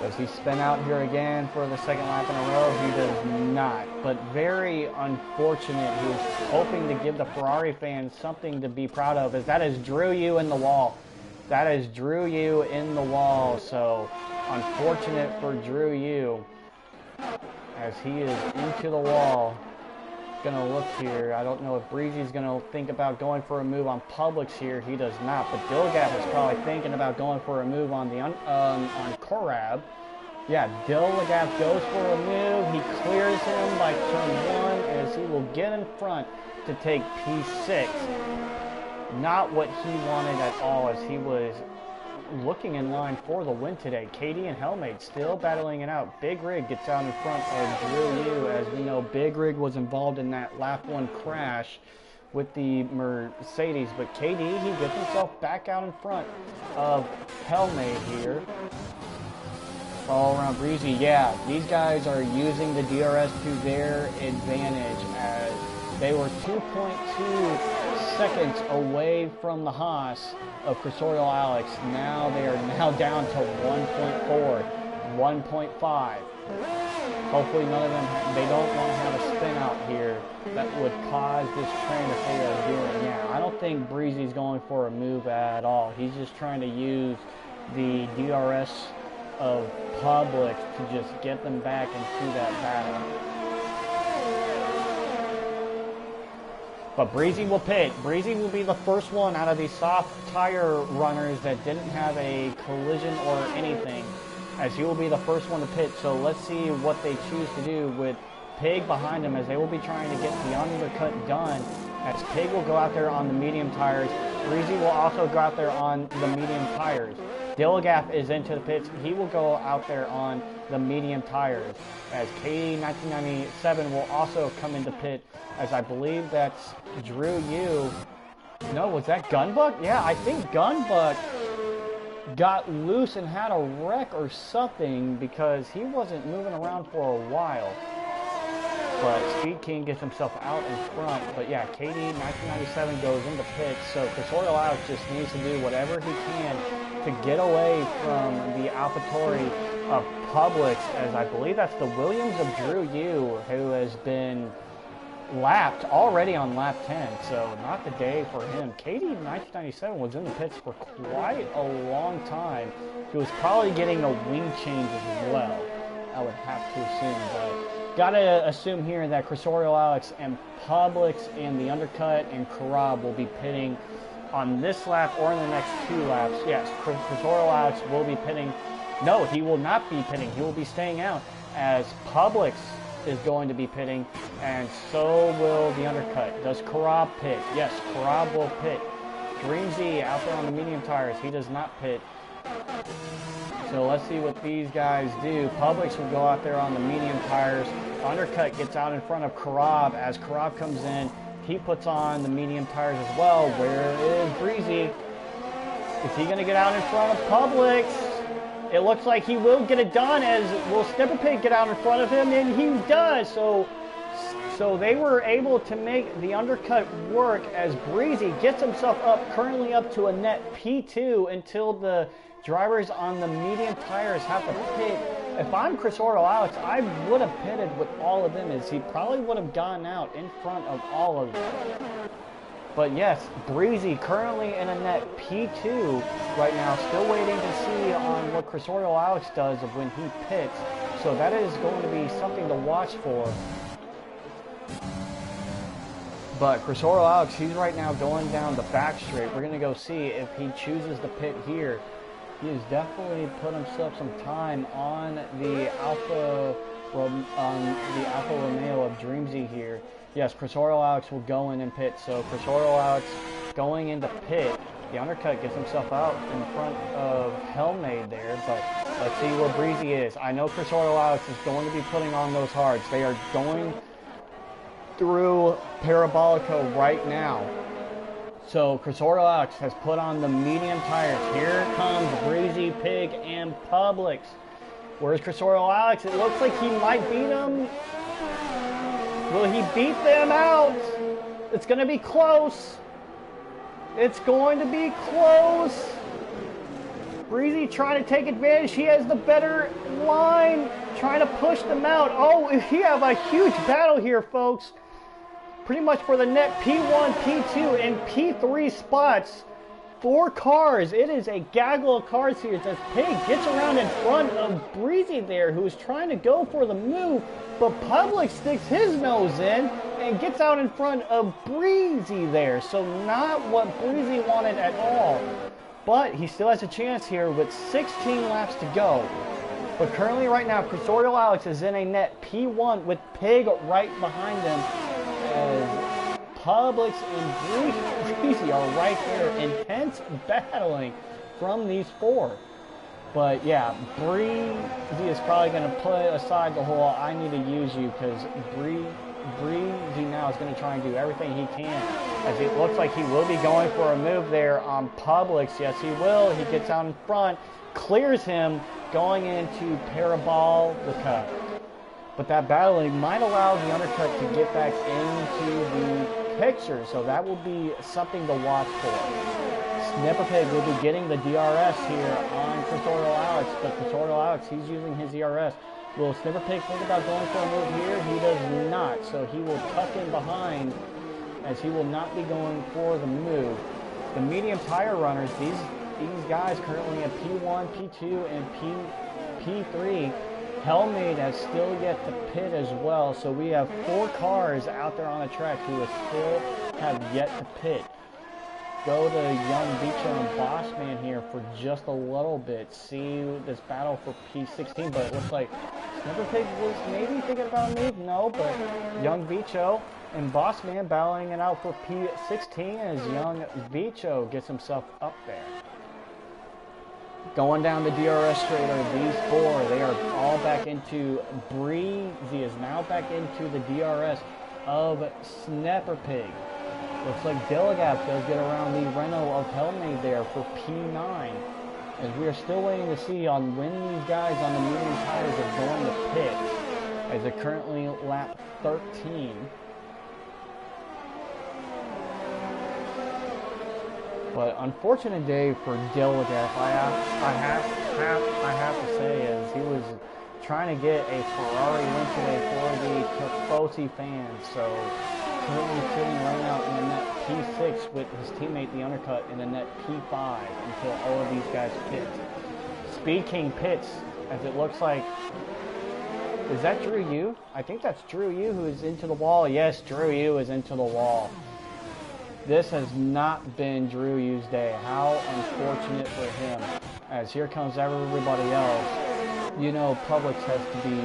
Does he spin out here again for the second lap in a row? He does not. But very unfortunate. He was hoping to give the Ferrari fans something to be proud of, as that is Drew you in the wall. That is Drew you in the wall. So unfortunate for Drew you, as he is into the wall. Gonna look here. I don't know if Breezy's gonna think about going for a move on Publix here. He does not. But Dilligap is probably thinking about going for a move on the on Corab. Yeah, Dilligap goes for a move. He clears him by turn 1 as he will get in front to take P6. Not what he wanted at all, as he was looking in line for the win today. Katie and Hellmate still battling it out. Big Rig gets out in front of Drew Yu. As we know, Big Rig was involved in that lap 1 crash with the Mercedes. But KD, he gets himself back out in front of Hellmate here. All around Breezy. Yeah, these guys are using the DRS to their advantage, as they were 2.2 seconds away from the Haas of Chrysaorial Alex. Now they are now down to 1.4, 1.5. Hopefully none of them, they don't want to have a spin out here that would cause this train if they are doing. Yeah, I don't think Breezy's going for a move at all. He's just trying to use the DRS of Publix to just get them back into that battle. But Breezy will pit. Breezy will be the first one out of these soft tire runners that didn't have a collision or anything, as he will be the first one to pit. So let's see what they choose to do with Pig behind him, as they will be trying to get the undercut done, as Pig will go out there on the medium tires. Breezy will also go out there on the medium tires. Dilligap is into the pits. He will go out there on the medium tires, as KD 1997 will also come into pit, as I believe that's Drew Yu. No, was that Gunbuck? Yeah, I think Gunbuck got loose and had a wreck or something, because he wasn't moving around for a while. But Speed King gets himself out in front. But yeah, KD 1997 goes into pits, so Chrysaorial Alex just needs to do whatever he can to get away from the AlphaTauri of Publix, as I believe that's the Williams of Drew Yu, who has been lapped already on lap 10, so not the day for him. KD 1997 was in the pits for quite a long time. He was probably getting a wing change as well, I would have to assume. But gotta assume here that Chrysaorial Alex and Publix and the undercut and Karab will be pitting on this lap or in the next 2 laps. Yes, Chrysaorial Alex will be pitting. No, he will not be pitting. He will be staying out, as Publix is going to be pitting, and so will the undercut. Does Karab pit? Yes, Karab will pit. Dream Z out there on the medium tires. He does not pit. So let's see what these guys do. Publix will go out there on the medium tires. Undercut gets out in front of Karab. As Karab comes in, he puts on the medium tires as well. Where is Breezy? Is he going to get out in front of Publix? It looks like he will get it done, as will Snipper Pig get out in front of him, and he does. So they were able to make the undercut work, as Breezy gets himself up, currently up to a net P2 until the drivers on the medium tires have to pit. If I'm Chrysaorial Alex, I would have pitted with all of them, as he probably would have gone out in front of all of them. But yes, Breezy currently in a net P2 right now, still waiting to see on what Chrysaorial Alex does of when he pits. So that is going to be something to watch for. But Chrysaorial Alex, he's right now going down the back straight. We're going to go see if he chooses to pit here. He has definitely put himself some time on the Alfa Romeo of Dreamzy here. Yes, Chrysaorial Alex will go in and pit. So Chrysaorial Alex going into pit. The undercut gets himself out in front of Hellmade there, but let's see where Breezy is. I know Chris Alex is going to be putting on those hards. They are going through Parabolico right now. So Chris Alex has put on the medium tires. Here comes Breezy, Pig, and Publix. Where's Chris Alex? It looks like he might beat him. Will he beat them out? It's going to be close. It's going to be close. Breezy trying to take advantage. He has the better line, trying to push them out. Oh, we have a huge battle here, folks. Pretty much for the net P1, P2, and P3 spots. 4 cars. It is a gaggle of cars here as Pig gets around in front of Breezy there, who is trying to go for the move, but Public sticks his nose in and gets out in front of Breezy there. So not what Breezy wanted at all. But he still has a chance here with 16 laps to go. But currently right now, Chris Alex is in a net P1 with Pig right behind him, as Publix and Breezy are right there. Intense battling from these 4. But yeah, Breezy is probably going to put aside the whole I need to use you, because Breezy now is going to try and do everything he can, as it looks like he will be going for a move there on Publix. Yes, he will. He gets out in front, clears him, going into Parabolica. But that battling might allow the undercut to get back into the picture, so that will be something to watch for. Snipper Pig will be getting the DRS here on Chris Alex, but Chris Alex, he's using his DRS. Will Snipper Pig think about going for a move here? He does not, so he will tuck in behind, as he will not be going for the move. The medium tire runners, these guys currently at P1, P2, and P3. Hellmade has still yet to pit as well, so we have 4 cars out there on the track who still have yet to pit. Go to Young Bicho and Bossman here for just a little bit. See this battle for P16, but it looks like Snipper Pig was maybe thinking about a move. No, but Young Bicho and Bossman battling it out for P16 as Young Bicho gets himself up there. Going down the DRS straight are these 4. They are all back into Breezy is now back into the DRS of Snapper Pig. Looks like Dilligap does get around the Renault of Hellmade there for P9. As we are still waiting to see on when these guys on the medium tires are going to pit. As they're currently lap 13. But unfortunate day for Dilligap, I have to say, as he was trying to get a Ferrari win today for the Tifosi fans. So currently sitting right now in the net P6 with his teammate the undercut in the net P5 until all of these guys pit. Speed King pits, as it looks like. Is that Drew Yu? I think that's Drew Yu who is into the wall. Yes, Drew Yu is into the wall. This has not been Drew Yu's day. How unfortunate for him. As here comes everybody else. You know, Publix has to be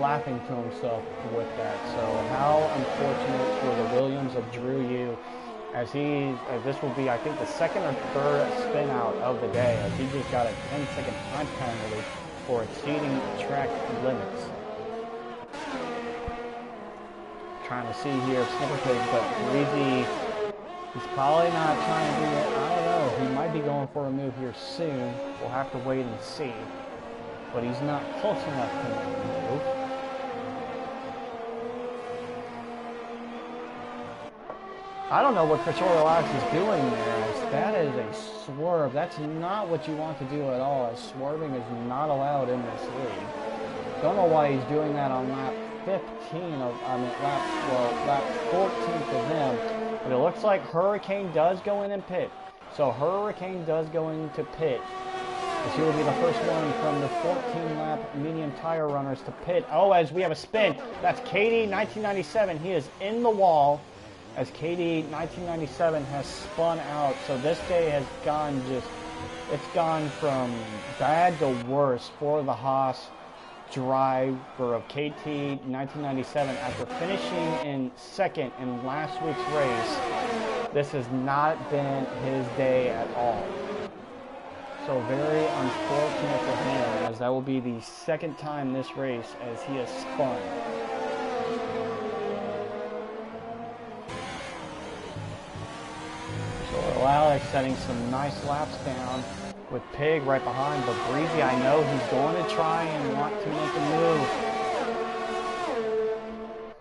laughing to himself with that. So how unfortunate for the Williams of Drew Yu. As this will be, I think, the 2nd or 3rd spin out of the day. As he just got a 10-second time penalty for exceeding track limits. Trying to see here if Snipper Pig, but Breezy, he's probably not trying to do it. I don't know. He might be going for a move here soon. We'll have to wait and see. But he's not close enough to make a move. I don't know what Chris Alex is doing there. As that is a swerve. That's not what you want to do at all. As swerving is not allowed in this league. Don't know why he's doing that on lap 15 of, lap 14 for them. But it looks like Hurricane does go in and pit. So Hurricane does go into pit. As he will be the first one from the 14-lap medium tire runners to pit. Oh, as we have a spin. That's KD 1997. He is in the wall as KD 1997 has spun out. So this day has gone it's gone from bad to worse for the Haas driver of KT 1997 after finishing in 2nd in last week's race. This has not been his day at all. So very unfortunate for him, as that will be the second time this race as he has spun. So Alex setting some nice laps down with Pig right behind, but Breezy, I know he's going to try and want to make a move.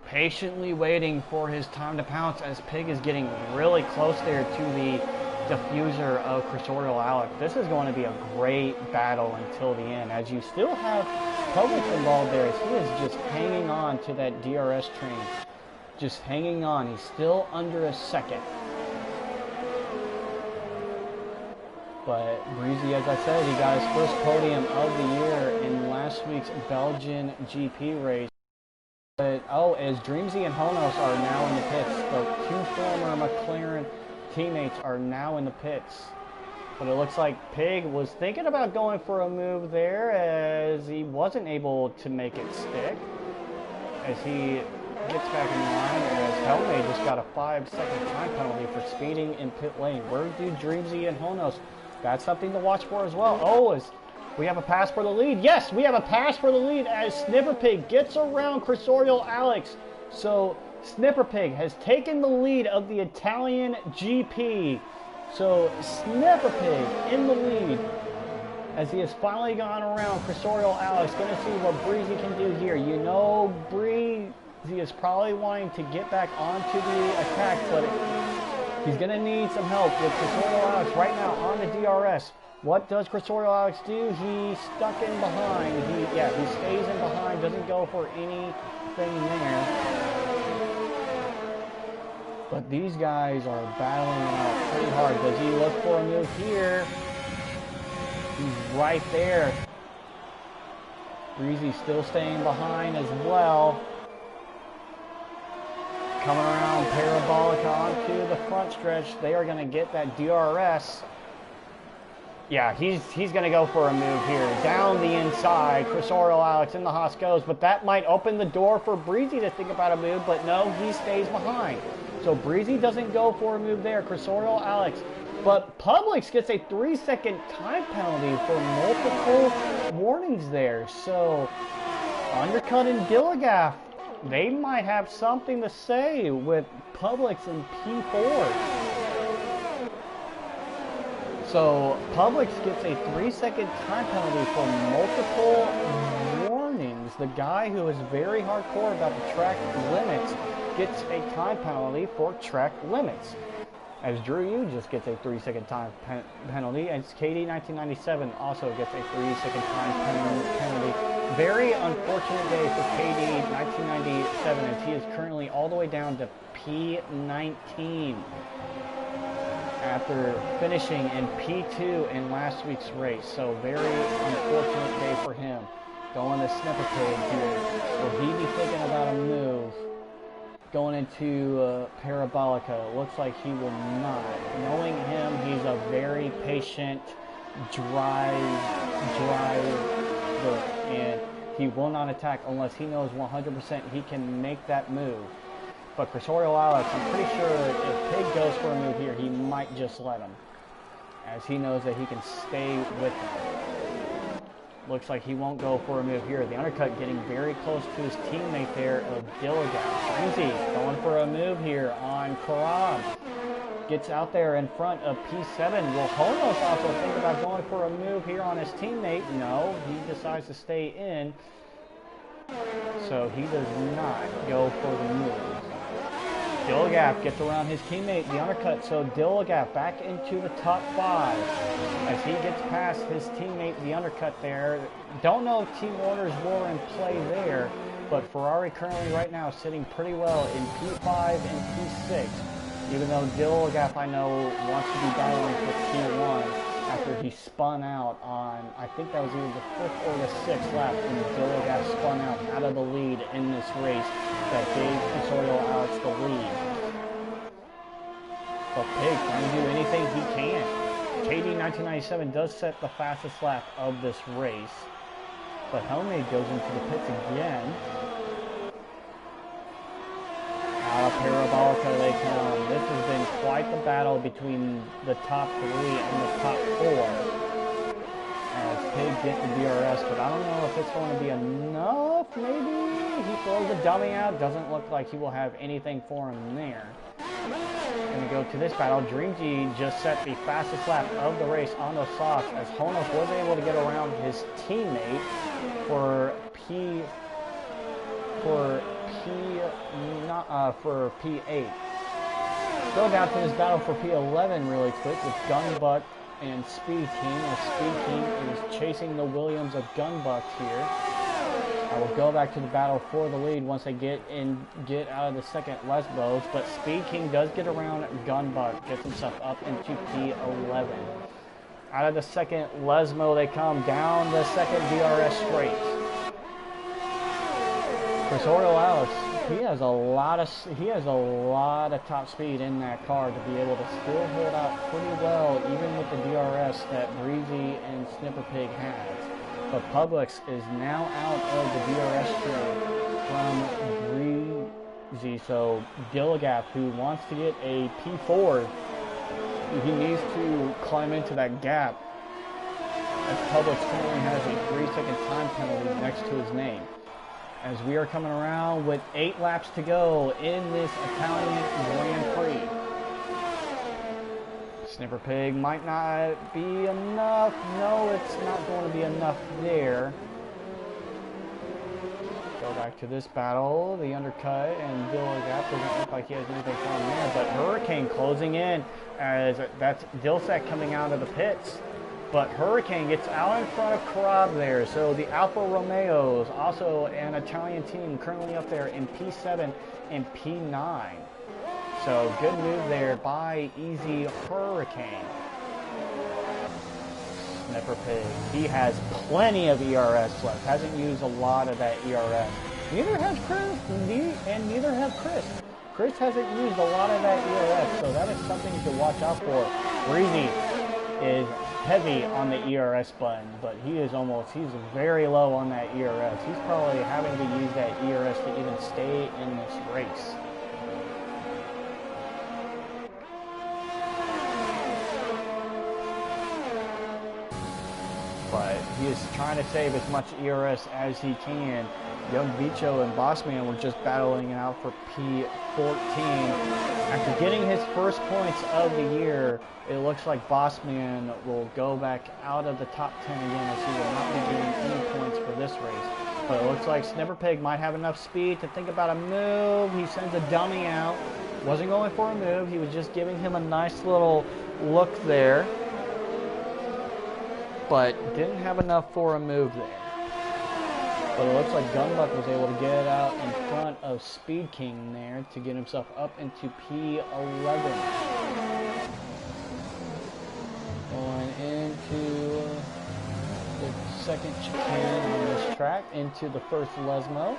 Patiently waiting for his time to pounce as Pig is getting really close there to the diffuser of Cursorial Alex. This is going to be a great battle until the end, as you still have Publix involved there, as he is just hanging on to that DRS train. Just hanging on. He's still under a second. But Breezy, as I said, he got his first podium of the year in last week's Belgian GP race. But, as Dreamsy and Honos are now in the pits, the two former McLaren teammates are now in the pits. But it looks like Pig was thinking about going for a move there, as he wasn't able to make it stick. As he gets back in line, as Helme just got a 5-second time penalty for speeding in pit lane. Where do Dreamsy and Honos? That's something to watch for as well. As we have a pass for the lead. Yes, we have a pass for the lead as Snipperpig gets around Cursorial Alex. So Snipperpig has taken the lead of the Italian GP. So Snipperpig in the lead as he has finally gone around Cursorial Alex. Going to see what Breezy can do here. You know, Breezy is probably wanting to get back onto the attack, but he's going to need some help with Cursorial Alex right now on the DRS. What does Cursorial Alex do? He's stuck in behind. He stays in behind, doesn't go for anything there. But these guys are battling it out pretty hard. Does he look for a move here? He's right there. Breezy still staying behind as well. Coming around Parabolica onto the front stretch. They are going to get that DRS. Yeah, he's going to go for a move here. Down the inside. Cursorial Alex in the Haas goes. But that might open the door for Breezy to think about a move. But no, he stays behind. So Breezy doesn't go for a move there. Cursorial Alex. But Publix gets a 3-second time penalty for multiple warnings there. So Undercut and Dilligaff, they might have something to say with Publix in P4. So Publix gets a 3-second time penalty for multiple warnings. The guy who is very hardcore about the track limits gets a time penalty for track limits. As Drew Yu just gets a 3-second time penalty, and KD 1997 also gets a 3-second time penalty. Very unfortunate day for KD 1997, as he is currently all the way down to P19 after finishing in P2 in last week's race. So very unfortunate day for him. Going to Snipperpig here. Will he be thinking about a move? Going into Parabolica, looks like he will not. Knowing him, he's a very patient driver, and he will not attack unless he knows 100% he can make that move. But Cursorial Alex, I'm pretty sure if Pig goes for a move here, he might just let him, as he knows that he can stay with him. Looks like he won't go for a move here. The undercut getting very close to his teammate there of Dilligan. Dreamsy going for a move here on Karab. Gets out there in front of P7. Will Honos also think about going for a move here on his teammate? No, he decides to stay in. So he does not go for the move. Dilligaff gets around his teammate, the undercut, so Dilligaff back into the top 5 as he gets past his teammate, the undercut there. Don't know if team orders were in play there, but Ferrari currently right now sitting pretty well in P5 and P6, even though Dilligaff, I know, wants to be battling for P1 after he spun out on, I think that was either the 5th or the 6th lap when Dilligaff spun out of the lead in this race that gave Cursorial Alex the lead. But Pig trying to do anything he can. KD 1997 does set the fastest lap of this race, but Helme goes into the pits again. Out of Parabolica they come. This has been quite the battle between the top 3 and the top 4. As Pig gets the DRS, but I don't know if it's going to be enough, maybe? He throws a dummy out. Doesn't look like he will have anything for him there. Going to go to this battle. Dreamzy just set the fastest lap of the race on the softs as Honos was able to get around his teammate for P8. Go down to this battle for P11 really quick with Gunbuck and Speed King, as Speed King is chasing the Williams of Gunbuck here. I will go back to the battle for the lead once they get out of the second Lesbos, but Speed King does get around Gunbuck, gets himself up into P11. Out of the second Lesmo, they come down the second DRS straight. Chrysorio Alex, he has a lot of top speed in that car to be able to still hold out pretty well, even with the DRS that Breezy and Snipper Pig has. But Publix is now out of the DRS train from Breezy, so Gilligap, who wants to get a P4, he needs to climb into that gap, as Publix currently has a 3-second time penalty next to his name. As we are coming around with 8 laps to go in this Italian Grand Prix. Snipper Pig might not be enough. No, it's not going to be enough there. Go back to this battle. The undercut and Gilligap doesn't look like he has anything for him there. But Hurricane closing in as that's Dilsek coming out of the pits. But Hurricane gets out in front of Karab there. So the Alfa Romeos, also an Italian team, currently up there in P7 and P9. So good move there by Easy Hurricane. Snipper Pig, he has plenty of ERS left. Hasn't used a lot of that ERS. Neither has Chris, and neither has Chris. Chris hasn't used a lot of that ERS, so that is something to watch out for. Breezy is heavy on the ERS button, but he's very low on that ERS. He's probably having to use that ERS to even stay in this race. But he is trying to save as much ERS as he can. Young Bicho and Bossman were just battling it out for P14. After getting his first points of the year, it looks like Bossman will go back out of the top 10 again, as he will not be getting any points for this race. But it looks like Snipper Pig might have enough speed to think about a move. He sends a dummy out. Wasn't going for a move. He was just giving him a nice little look there, but didn't have enough for a move there. But it looks like Gunbuck was able to get out in front of Speed King there to get himself up into P11. Going into the second chicane on this track, into the first Lesmo.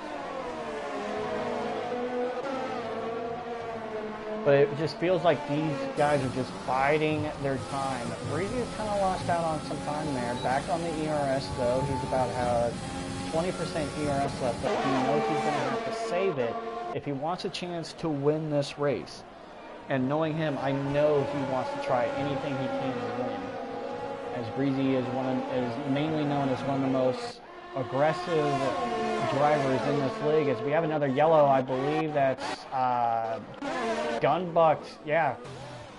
But it just feels like these guys are just biding their time. Breezy has kind of lost out on some time there. Back on the ERS though, he's about 20% ERS left, but he knows he's going to have to save it if he wants a chance to win this race. And knowing him, I know he wants to try anything he can to win. As Breezy is mainly known as one of the most aggressive drivers in this league. As we have another yellow, I believe that's Gunbuck. Yeah,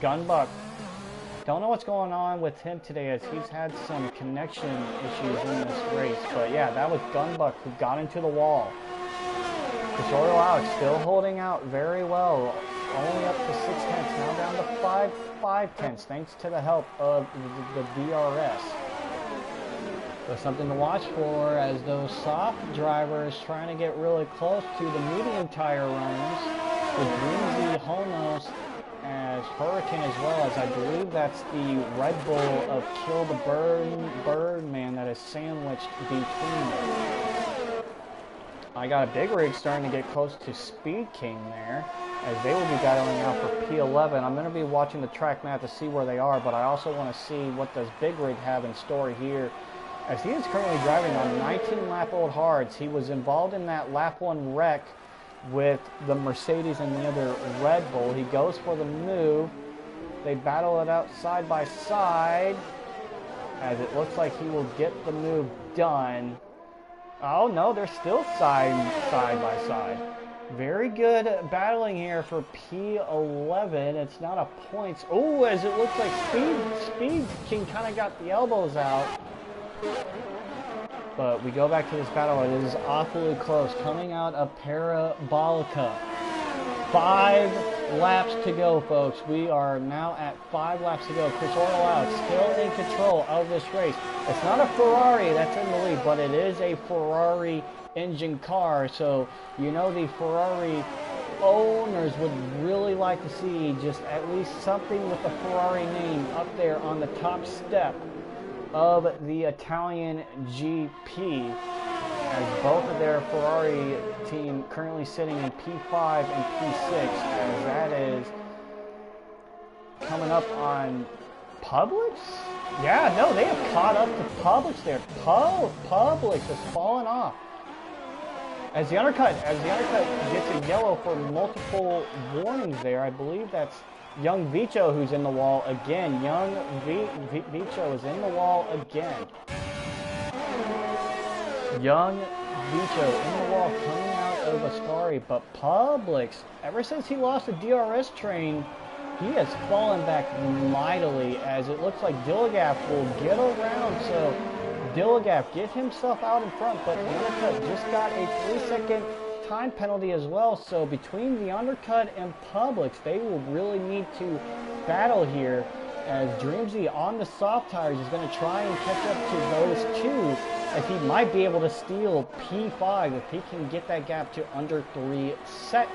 Gunbuck. Don't know what's going on with him today, as he's had some connection issues in this race. But yeah, that was Gunbuck who got into the wall. Chrysorio Alex still holding out very well. Only up to 6 tenths, now down to 5 tenths, thanks to the help of the DRS. So something to watch for as those soft drivers trying to get really close to the medium tire runners. With Dreamzy, Honos, as Hurricane, as well as I believe that's the Red Bull of Kill the Birdman that is sandwiched between them. I got a big rig starting to get close to Speed King there, as they will be battling out for P11. I'm going to be watching the track map to see where they are, but I also want to see what does Big Rig have in store here, as he is currently driving on 19 lap old hards. He was involved in that lap 1 wreck with the Mercedes and the other Red Bull. He goes for the move. They battle it out side by side, as it looks like he will get the move done. Oh no, they're still side by side. Very good battling here for P11. It's not a points. Oh, as it looks like Speed King kind of got the elbows out. But we go back to this battle. It is awfully close. Coming out of Parabolica. 5 laps to go, folks. We are now at 5 laps to go. Chris Orlow still in control of this race. It's not a Ferrari that's in the lead, but it is a Ferrari engine car. So, you know, the Ferrari owners would really like to see just at least something with the Ferrari name up there on the top step of the Italian GP, as both of their Ferrari team currently sitting in P5 and P6, as that is coming up on Publix? Yeah, no, they have caught up to Publix there. Publix has fallen off. As the undercut gets a yellow for multiple warnings there. I believe that's Young Vicho who's in the wall again. Young Vicho is in the wall again. Young Vicho in the wall coming out of Ascari, but Publix, ever since he lost the DRS train, he has fallen back mightily, as it looks like Dilligaf will get around. So Dilligaf get himself out in front, but the undercut just got a 3-second time penalty as well. So between the undercut and Publix, they will really need to battle here, as Dreamsy on the soft tires is going to try and catch up to those two, as he might be able to steal P5 if he can get that gap to under 3 seconds.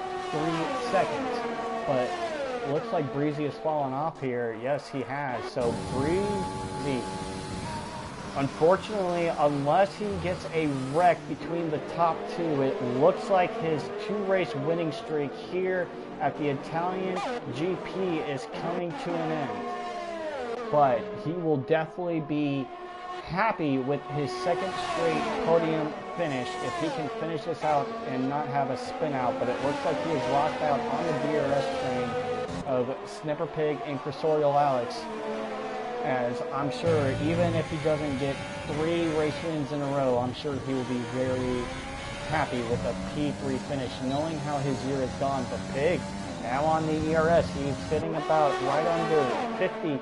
But it looks like Breezy has fallen off here. Yes, he has. So Breezy, unfortunately, unless he gets a wreck between the top two, it looks like his 2-race winning streak here at the Italian GP is coming to an end. But he will definitely be happy with his 2nd straight podium finish if he can finish this out and not have a spin out. But it looks like he is locked out on the DRS train of Snipper Pig and Cursorial Alex, as I'm sure even if he doesn't get 3 race wins in a row, I'm sure he will be very happy with a P3 finish, knowing how his year has gone. But Pig, now on the ERS, he's sitting about right under 50.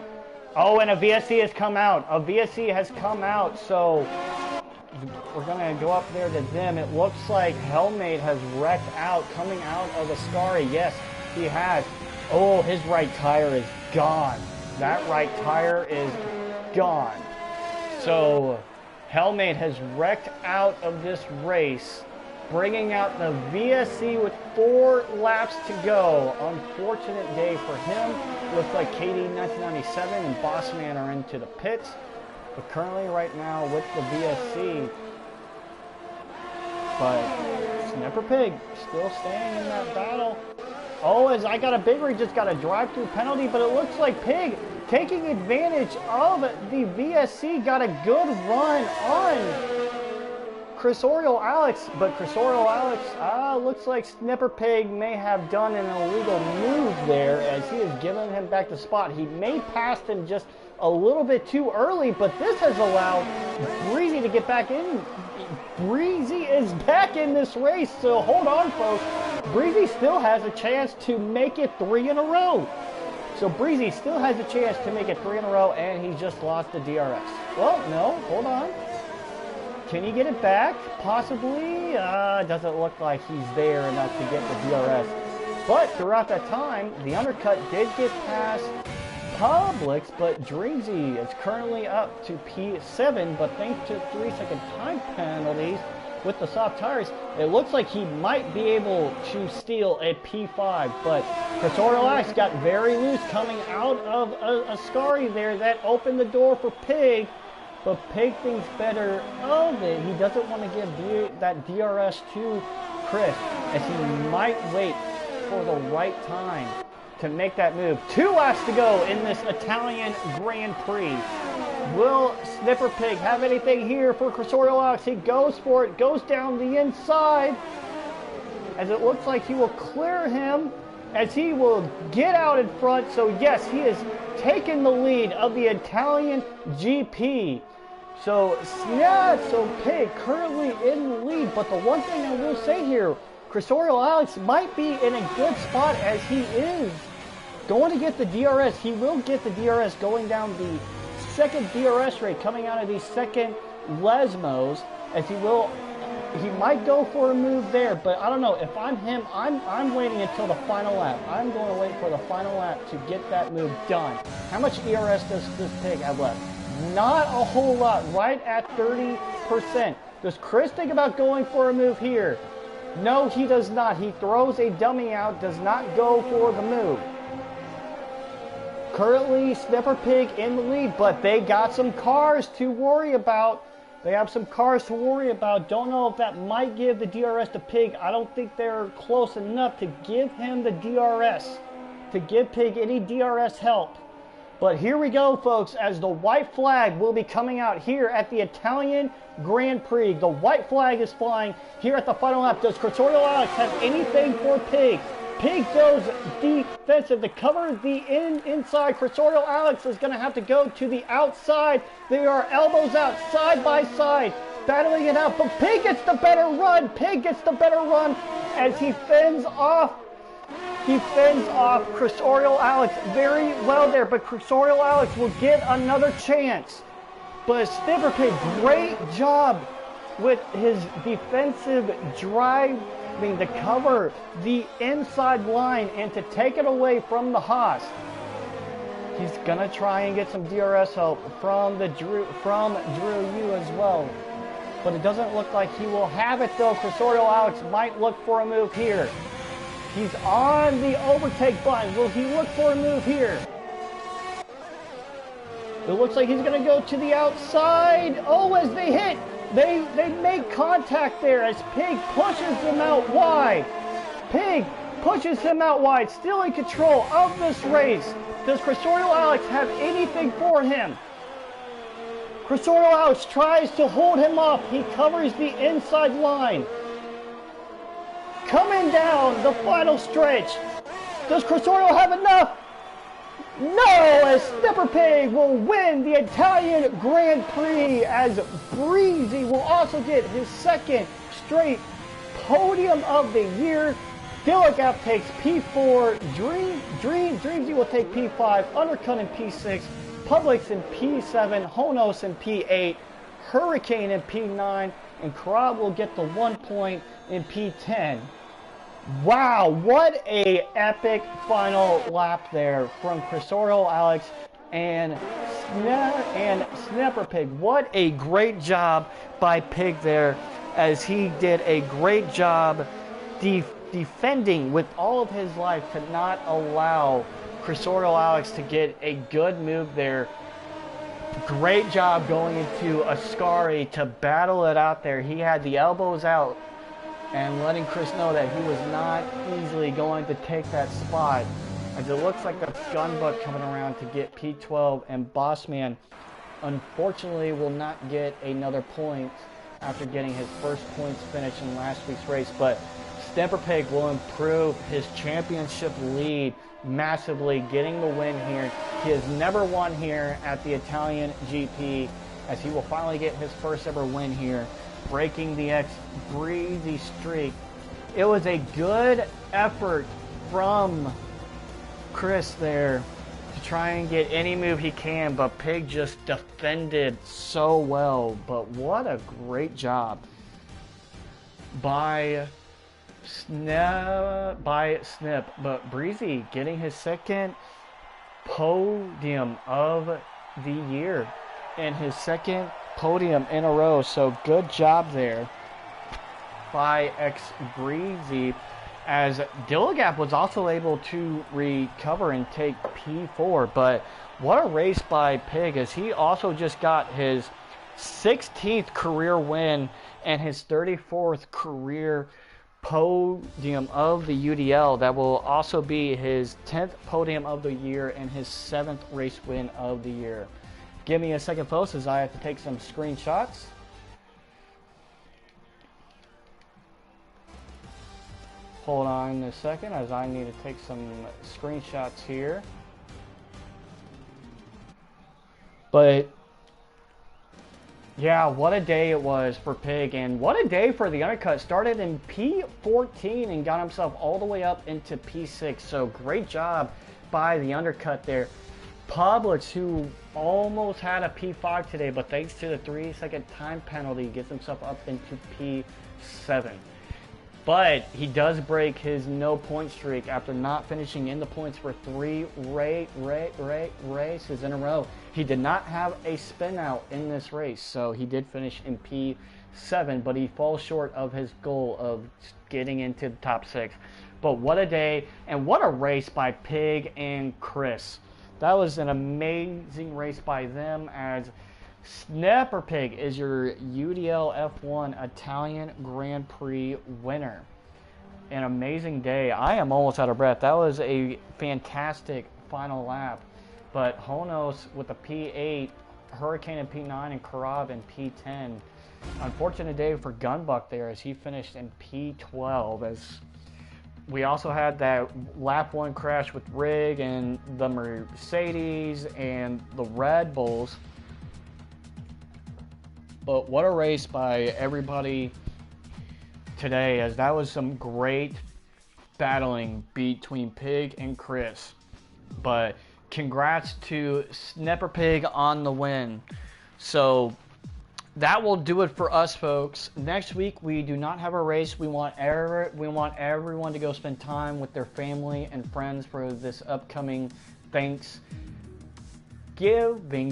Oh, and a VSC has come out. A VSC has come out, so we're going to go up there to them. It looks like Hellmate has wrecked out, coming out of the Ascari. Yes, he has. Oh, his right tire is gone. That right tire is gone. So Hellmate has wrecked out of this race, bringing out the VSC with 4 laps to go. Unfortunate day for him. Looks like KD 1997 and Bossman are into the pits. But currently right now with the VSC, but Snipper Pig still staying in that battle. Oh, as I Got a Big Rig just got a drive-through penalty, but it looks like Pig taking advantage of the VSC, got a good run on Cursorial Alex, but Cursorial Alex, looks like Snipper Pig may have done an illegal move there, as he has given him back the spot. He may pass him just a little bit too early, but this has allowed Breezy to get back in. Breezy is back in this race, so hold on, folks. Breezy still has a chance to make it 3 in a row. So Breezy still has a chance to make it 3 in a row, and he just lost the DRS. Well, no, hold on. Can he get it back? Possibly. Doesn't look like he's there enough to get the DRS. But throughout that time, the undercut did get past Publix, but Dreamsy is currently up to P7, but thanks to 3-second time penalties with the soft tires, it looks like he might be able to steal a P5, but Cursorial Alex got very loose coming out of Ascari there. That opened the door for Pig, but Pig thinks better of it. He doesn't want to give that DRS to Chris, as he might wait for the right time to make that move. 2 laps to go in this Italian Grand Prix. Will Snipper Pig have anything here for Cursorial Alex? He goes for it, goes down the inside. as it looks like he will clear him as he will get out in front. So yes, he has taken the lead of the Italian GP. So Pig currently in the lead, but the one thing I will say here, Cressorial Alex might be in a good spot as he is going to get the DRS. He will get the DRS going down the second DRS rate coming out of the second Lesmos, as he might go for a move there, but I don't know. If I'm him, I'm waiting until the final lap. I'm going to wait for the final lap to get that move done. How much ERS does this Pig have left? Not a whole lot, right at 30%. Does Chris think about going for a move here? No, he does not. He throws a dummy out, does not go for the move. Currently, Snipper Pig in the lead, but they got some cars to worry about. They have some cars to worry about. Don't know if that might give the DRS to Pig. I don't think they're close enough to give him the DRS, to give Pig any DRS help. But here we go, folks, as the white flag will be coming out here at the Italian Grand Prix. The white flag is flying here at the final lap. Does Cressorial Alex have anything for Pig? Pig goes defensive to cover the inside. Cressorial Alex is going to have to go to the outside. They are elbows out, side by side, battling it out. But Pig gets the better run. Pig gets the better run as he fends off. He fends off Cressorial Alex very well there. But Cressorial Alex will get another chance. But Snipper Pig, great job with his defensive drive. To cover the inside line and to take it away from the Haas. He's gonna try and get some DRS help from Drew Yu as well, but it doesn't look like he will have it though. Cressorial Alex might look for a move here. He's on the overtake button. Will he look for a move here? It looks like he's gonna go to the outside. Oh, as they hit. They make contact there as Pig pushes him out wide. Pig pushes him out wide, still in control of this race. Does Cressorial Alex have anything for him? Cressorial Alex tries to hold him off. He covers the inside line. Coming down the final stretch. Does Cressorial have enough? No, as Snipper Pig will win the Italian Grand Prix, as Breezy will also get his second straight podium of the year. Dilligap takes P4, Dreamsy will take P5, Undercut in P6, Publix in P7, Honos in P8, Hurricane in P9, and Karab will get the 1 point in P10. Wow, what a epic final lap there from Cressorial Alex and Snipper Pig. What a great job by Pig there, as he did a great job defending with all of his life to not allow Cressorial Alex to get a good move there. Great job going into Ascari to battle it out there. He had the elbows out and letting Chris know that he was not easily going to take that spot, as it looks like that's Gunbuck coming around to get P12, and Bossman unfortunately will not get another point after getting his first points finish in last week's race. But Snipper Pig will improve his championship lead massively, getting the win here. He has never won here at the Italian GP, as he will finally get his first ever win here, breaking the Breezy streak. It was a good effort from Chris there to try and get any move he can, but Pig just defended so well. But what a great job by Snip. But Breezy getting his second podium of the year and his second podium in a row. So good job there by Breezy, as Dilligap was also able to recover and take P4. But what a race by Pig, as he also just got his 16th career win and his 34th career podium of the UDL. That will also be his 10th podium of the year and his 7th race win of the year. Give me a second, folks, as I have to take some screenshots. Hold on a second as I need to take some screenshots here. But yeah, what a day it was for Pig, and what a day for the undercut. Started in P14 and got himself all the way up into P6. So great job by the undercut there. Publix, who almost had a P5 today, but thanks to the 3-second time penalty, gets himself up into P7. But he does break his no point streak after not finishing in the points for 3 races in a row. He did not have a spin out in this race, so he did finish in P7, but he falls short of his goal of getting into the top 6. But what a day, and what a race by Pig and Chris. That was an amazing race by them, as Snapper Pig is your UDL F1 Italian Grand Prix winner. An amazing day. I am almost out of breath. That was a fantastic final lap. But Honos with the P8, Hurricane in P9, and Karab in P10. Unfortunate day for Gunbuck there as he finished in P12. As we also had that lap 1 crash with Rig and the Mercedes and the Red Bulls. But what a race by everybody today, as that was some great battling between Pig and Chris. But congrats to Snapper Pig on the win. So that will do it for us, folks. Next week we do not have a race. We want everyone to go spend time with their family and friends for this upcoming Thanksgiving,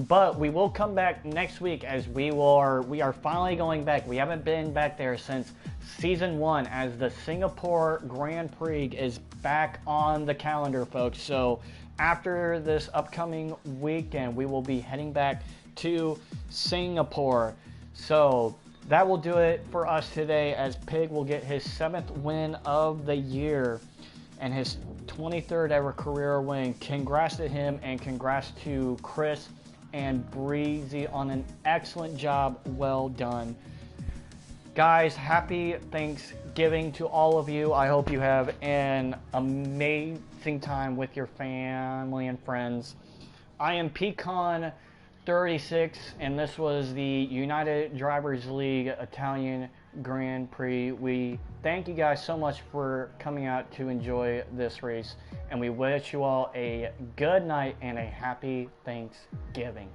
but we will come back next week as we are finally going back. We haven't been back there since season 1, as the Singapore Grand Prix is back on the calendar, folks. So after this upcoming weekend, we will be heading back to Singapore. So that will do it for us today, as Pig will get his 7th win of the year and his 23rd ever career win. Congrats to him, and congrats to Chris and Breezy on an excellent job. Well done. Guys, happy Thanksgiving to all of you. I hope you have an amazing time with your family and friends. I am Pecan36, and this was the United Drivers League Italian Grand Prix. We thank you guys so much for coming out to enjoy this race, and we wish you all a good night and a happy Thanksgiving.